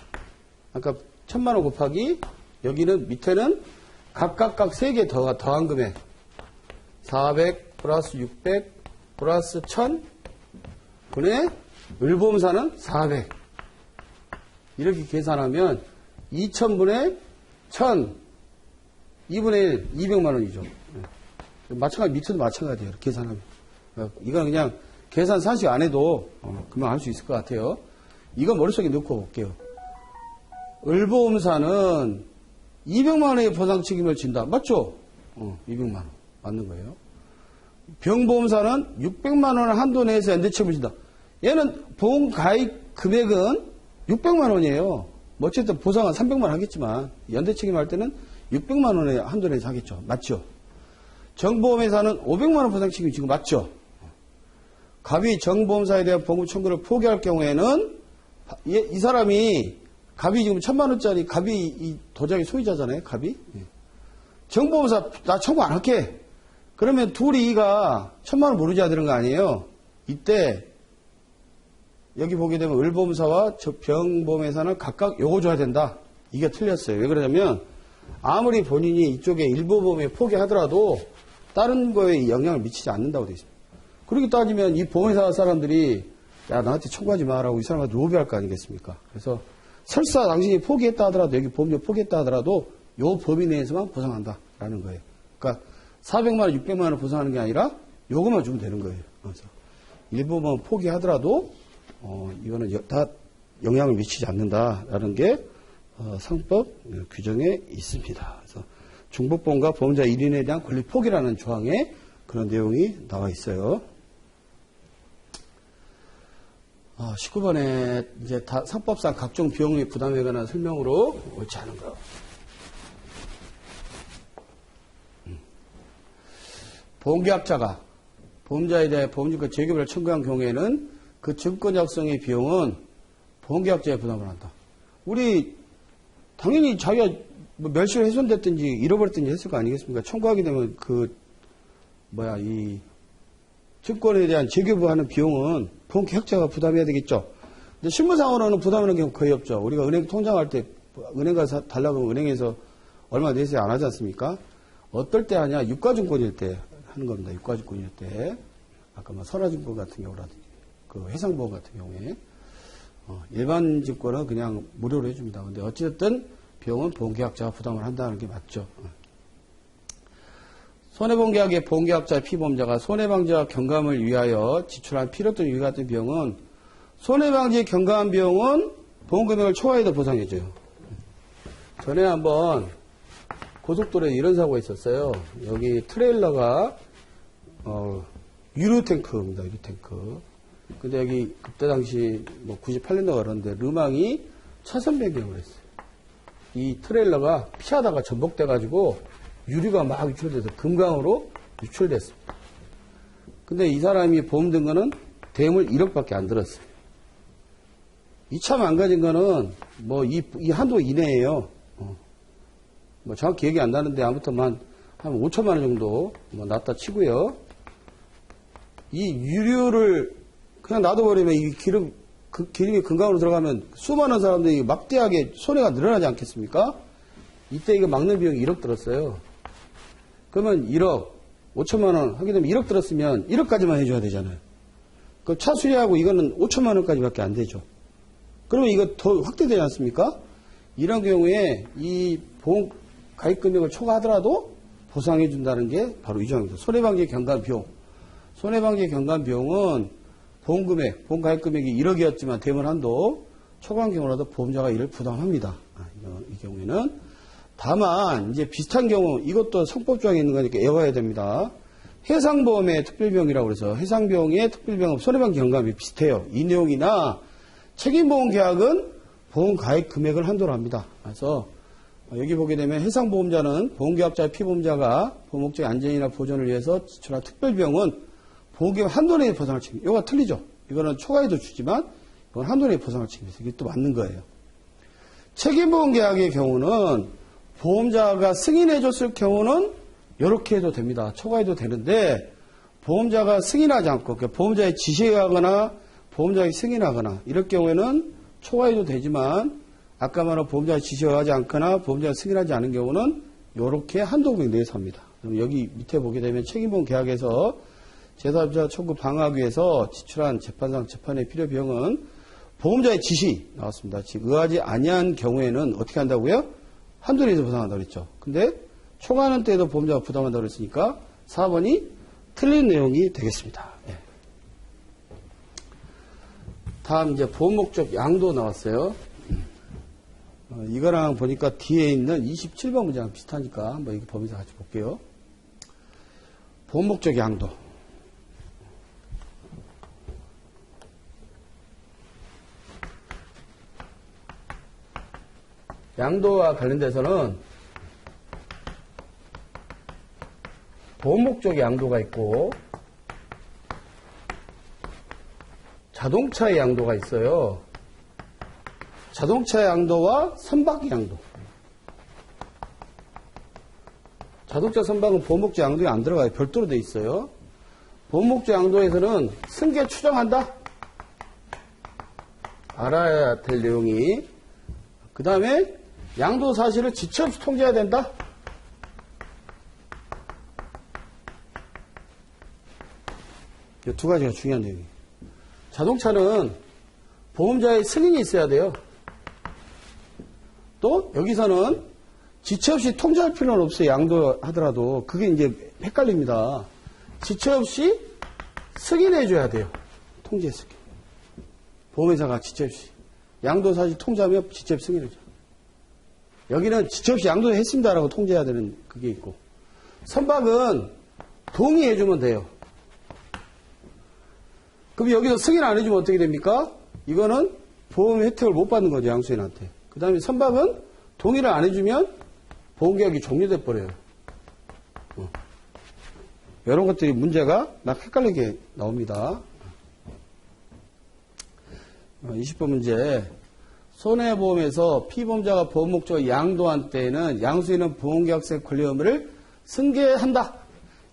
아까 1,000만 원 곱하기 여기는 밑에는 각각 3개 더한 금액 400 플러스 600 플러스 1,000 분의 을보험사는 400 이렇게 계산하면 2,000분의 1,000 2분의 1 200만 원이죠. 마찬가지 밑에도 마찬가지예요. 계산하면 이건 그냥 계산 산식 안 해도 금방 할 수 있을 것 같아요. 이거 머릿속에 넣고 볼게요. 을보험사는 200만 원의 보상 책임을 진다. 맞죠? 200만 원. 맞는 거예요. 병보험사는 600만 원을 한도 내에서 연대 책임을 진다. 얘는 보험 가입 금액은 600만 원이에요. 뭐 어쨌든 보상은 300만 원 하겠지만 연대 책임할 때는 600만 원의 한도 내에서 하겠죠. 맞죠? 정보험회사는 500만 원 보상 책임이 지금 맞죠? 갑이 정보험사에 대한 보험 청구를 포기할 경우에는 이 사람이 갑이 지금 1,000만 원짜리 갑이 이 도자기 소유자잖아요. 갑이. 정보험사 나 청구 안 할게. 그러면 둘이가 1,000만 원 모르져야 되는 거 아니에요. 이때 여기 보게 되면 을보험사와 병보험회사는 각각 요거 줘야 된다. 이게 틀렸어요. 왜 그러냐면 아무리 본인이 이쪽에 일부 보험에 포기하더라도 다른 거에 영향을 미치지 않는다고 되어 있습니다. 그렇게 따지면 이 보험회사 사람들이 야 나한테 청구하지 마라고 이 사람한테 로비할 거 아니겠습니까? 그래서 설사 당신이 포기했다 하더라도 여기 보험료 포기했다 하더라도 요 범위 내에서만 보상한다라는 거예요. 그러니까 400만 원, 600만 원을 보상하는 게 아니라 요것만 주면 되는 거예요. 그래서 일부만 포기하더라도 이거는 다 영향을 미치지 않는다라는 게 상법 규정에 있습니다. 그래서 중복보험과 보험자 1인에 대한 권리 포기라는 조항에 그런 내용이 나와 있어요. 19번에 이제 상법상 각종 비용의 부담에 관한 설명으로 옳지 않은 거. 보험계약자가 보험자에 대해 보험증권 재개발을 청구한 경우에는 그 증권 작성의 비용은 보험계약자에 부담을 한다. 우리 당연히 자기가 뭐 멸실 훼손됐든지 잃어버렸든지 했을 거 아니겠습니까? 청구하게 되면 이 증권에 대한 재개부하는 비용은 보험계약자가 부담해야 되겠죠. 근데 실무상으로는 부담하는 경우 거의 없죠. 우리가 은행 통장할 때 은행 가서 달라고 하면 은행에서 얼마 내세요 안 하지 않습니까? 어떨 때 하냐? 유가증권일 때 하는 겁니다. 유가증권일 때 아까 뭐 선화증권 같은 경우라든지 그 해상보험 같은 경우에 일반 증권은 그냥 무료로 해줍니다. 근데 어찌됐든 비용은 보험계약자가 부담을 한다는 게 맞죠. 손해보험계약의 보험계약자 피보험자가 손해방지와 경감을 위하여 지출한 필요 또는 유의 같은 비용은 손해방지 경감 비용은 보험금액을 초과해도 보상해줘요. 전에 한번 고속도로에 이런 사고가 있었어요. 여기 트레일러가 유류탱크입니다. 유류탱크. 근데 여기 그때 당시 98년도가 그런데 르망이 차선 변경을 했어요. 이 트레일러가 피하다가 전복돼가지고 유류가 막 유출돼서 금강으로 유출됐습니다. 근데 이 사람이 보험 든 거는 대물 1억밖에 안 들었어요. 이 차 망가진 거는 이 한도 이내예요. 정확히 기억이 안 나는데 아무튼 한 5천만 원 정도 났다 치고요. 이 유류를 그냥 놔둬버리면 이 기름이 금강으로 들어가면 수많은 사람들이 막대하게 손해가 늘어나지 않겠습니까? 이때 이거 막는 비용이 1억 들었어요. 그러면 1억, 5천만 원 하게 되면 1억 들었으면 1억까지만 해줘야 되잖아요. 그 차 수리하고 이거는 5천만 원까지밖에 안 되죠. 그러면 이거 더 확대되지 않습니까? 이런 경우에 이 보험 가입 금액을 초과하더라도 보상해 준다는 게 바로 이 조항입니다. 손해방지 경감 비용. 손해방지 경감 비용은 보험 가입 금액이 1억이었지만 대물 한도 초과한 경우라도 보험자가 이를 부담합니다. 이 경우에는 다만 이제 비슷한 경우 이것도 성법 조항에 있는 거니까 외워야 됩니다. 해상보험의 특별비용이라고 해서 해상비용의 특별비용은 손해방지 경감이 비슷해요. 이 내용이나 책임보험 계약은 보험 가입 금액을 한도로 합니다. 그래서 여기 보게 되면 해상보험자는 보험계약자의 피보험자가 보험 목적의 안전이나 보존을 위해서 지출한 특별비용은 보험계약 한도 내에 보상을 책임집니다. 이거가 틀리죠. 이거는 초과해도 주지만 이건 한도 내에 보상을 책임집니다. 이게 또 맞는 거예요. 책임보험 계약의 경우는 보험자가 승인해 줬을 경우는 이렇게 해도 됩니다. 초과해도 되는데 보험자가 승인하지 않고 그러니까 보험자의 지시하거나 보험자가 승인하거나 이럴 경우에는 초과해도 되지만 아까 말한 보험자가 지시하지 않거나 보험자가 승인하지 않은 경우는 이렇게 한도 금액 내에서 합니다. 그럼 여기 밑에 보게 되면 책임보험 계약에서 제3자 청구 방어하기 위해서 지출한 재판상 재판의 필요 비용은 보험자의 지시 나왔습니다. 즉 의하지 아니한 경우에는 어떻게 한다고요? 한도 내에서 보상한다고 그랬죠. 근데 초과하는 때에도 보험자가 부담한다고 그랬으니까 4번이 틀린 내용이 되겠습니다. 네. 다음 이제 보험 목적 양도 나왔어요. 이거랑 보니까 뒤에 있는 27번 문제랑 비슷하니까 한번 이거 보면서 같이 볼게요. 보험 목적 양도. 양도와 관련돼서는 보험 목적의 양도가 있고 자동차의 양도가 있어요. 자동차 양도와 선박 양도. 자동차 선박은 보험 목적 양도에 안 들어가요. 별도로 돼 있어요. 보험 목적 양도에서는 승계 추정한다. 알아야 될 내용이. 그 다음에 양도 사실을 지체 없이 통지해야 된다. 이 두 가지가 중요한 내용이에요. 자동차는 보험자의 승인이 있어야 돼요. 또 여기서는 지체 없이 통지할 필요는 없어요. 양도하더라도. 그게 이제 헷갈립니다. 지체 없이 승인해 줘야 돼요. 통지했을 때. 보험회사가 지체 없이. 양도 사실 통지하면 지체 없이 승인해 줘요. 여기는 지체 없이 양도했습니다라고 통지해야 되는 그게 있고. 선박은 동의해 주면 돼요. 그럼 여기서 승인 안 해주면 어떻게 됩니까? 이거는 보험 혜택을 못 받는 거죠. 양수인한테. 그 다음에 선박은 동의를 안 해주면 보험계약이 종료돼 버려요. 이런 것들이 문제가 막 헷갈리게 나옵니다. 20번 문제. 손해보험에서 피보험자가 보험 목적을 양도한 때에는 양수인은 보험계약세 권리 의무를 승계한다.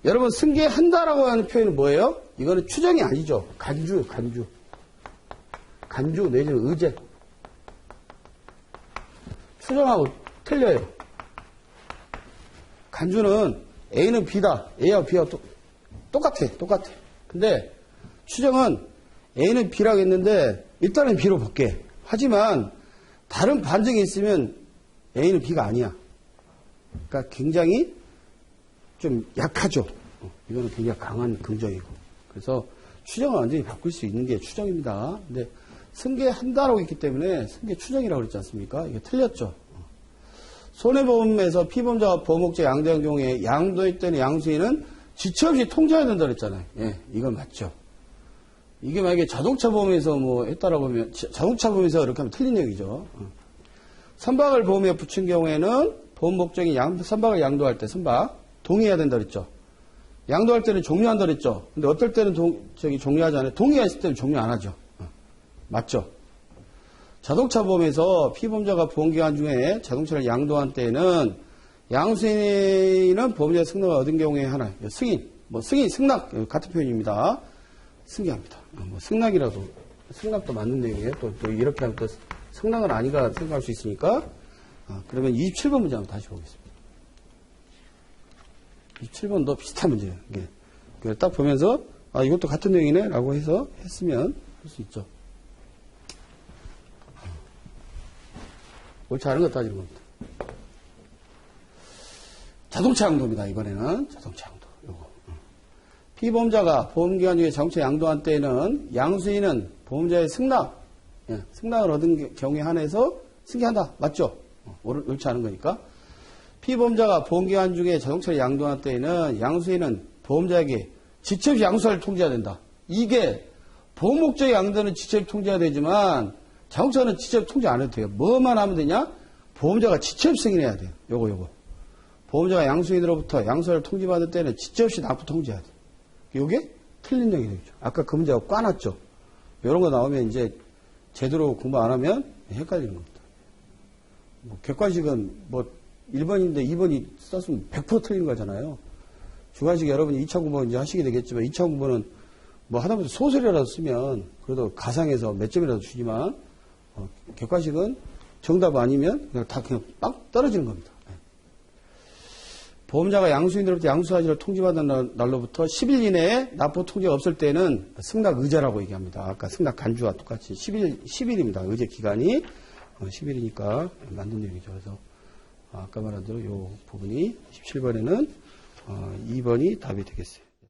여러분 승계한다라고 하는 표현은 뭐예요? 이거는 추정이 아니죠. 간주 내지는 의제. 추정하고 틀려요. 간주는 A는 B다. A와 B와 똑같아. 근데 추정은 A는 B라고 했는데 일단은 B로 볼게. 하지만 다른 반증이 있으면 A는 B가 아니야. 그러니까 굉장히 좀 약하죠. 이거는 굉장히 강한 긍정이고. 그래서 추정을 완전히 바꿀 수 있는 게 추정입니다. 근데 승계한다라고 했기 때문에 승계 추정이라고 그랬지 않습니까? 이게 틀렸죠. 손해보험에서 피보험자가 보험목적 양도한 경우에 양도했던 양수인은 지체 없이 통지해야 된다고 그랬잖아요. 예, 이건 맞죠. 이게 만약에 자동차 보험에서 뭐 했다라고 하면, 자동차 보험에서 이렇게 하면 틀린 얘기죠. 선박을 보험에 붙인 경우에는 보험 목적인 선박을 양도할 때 선박 동의해야 된다 그랬죠. 양도할 때는 종료한다 그랬죠. 근데 어떨 때는 종료하지 않아요. 동의했을 때는 종료 안 하죠. 맞죠. 자동차 보험에서 피보험자가 보험기간 중에 자동차를 양도한 때에는 양수인은 보험자의 승낙을 얻은 경우에 하나, 승인, 승낙, 같은 표현입니다. 승계합니다. 승낙도 맞는 내용이에요. 또 이렇게 하면 또 승낙은 아니가 생각할 수 있으니까. 그러면 27번 문제 한번 다시 보겠습니다. 27번도 비슷한 문제예요. 이게. 딱 보면서, 이것도 같은 내용이네? 라고 해서 했으면 할 수 있죠. 옳지 않은 것 따지는 겁니다. 자동차 양도입니다. 이번에는 자동차 양도. 요거. 피보험자가 보험기간 중에 자동차 양도한 때에는 양수인은 보험자의 승낙을 얻은 경우에 한해서 승계한다. 맞죠? 옳지 않은 거니까. 피보험자가 보험기간 중에 자동차를 양도한 때에는 양수인은 보험자에게 지체 없이 양수를 통지해야 된다. 이게 보험 목적의 양도는 지체 없이 통지해야 되지만 자동차는 지체 없이 통지 안 해도 돼요. 뭐만 하면 되냐? 보험자가 지체 없이 승인해야 돼요. 요거. 보험자가 양수인으로부터 양수를 통지받을 때는 지체 없이 납부 통지해야 돼요. 요게 틀린 얘기 되죠. 아까 그 문제가 꽈놨죠. 이런 거 나오면 이제 제대로 공부 안 하면 헷갈리는 겁니다. 객관식은 1번인데 2번이 썼으면 100% 틀린 거잖아요. 주관식 여러분이 2차 공부 이제 하시게 되겠지만 2차 공부는 하다못해 소설이라도 쓰면 그래도 가상에서 몇 점이라도 주지만 객관식은 정답 아니면 그냥 빵 떨어지는 겁니다. 보험자가 양수인으로부터 양수하지를 통지받은 날로부터 10일 이내에 납부 통지가 없을 때는 승낙 의제라고 얘기합니다. 아까 승낙 간주와 똑같이 10일입니다. 의제 기간이 10일이니까 맞는 내용이죠. 그래서 아까 말한 대로 이 부분이 17번에는 2번이 답이 되겠어요.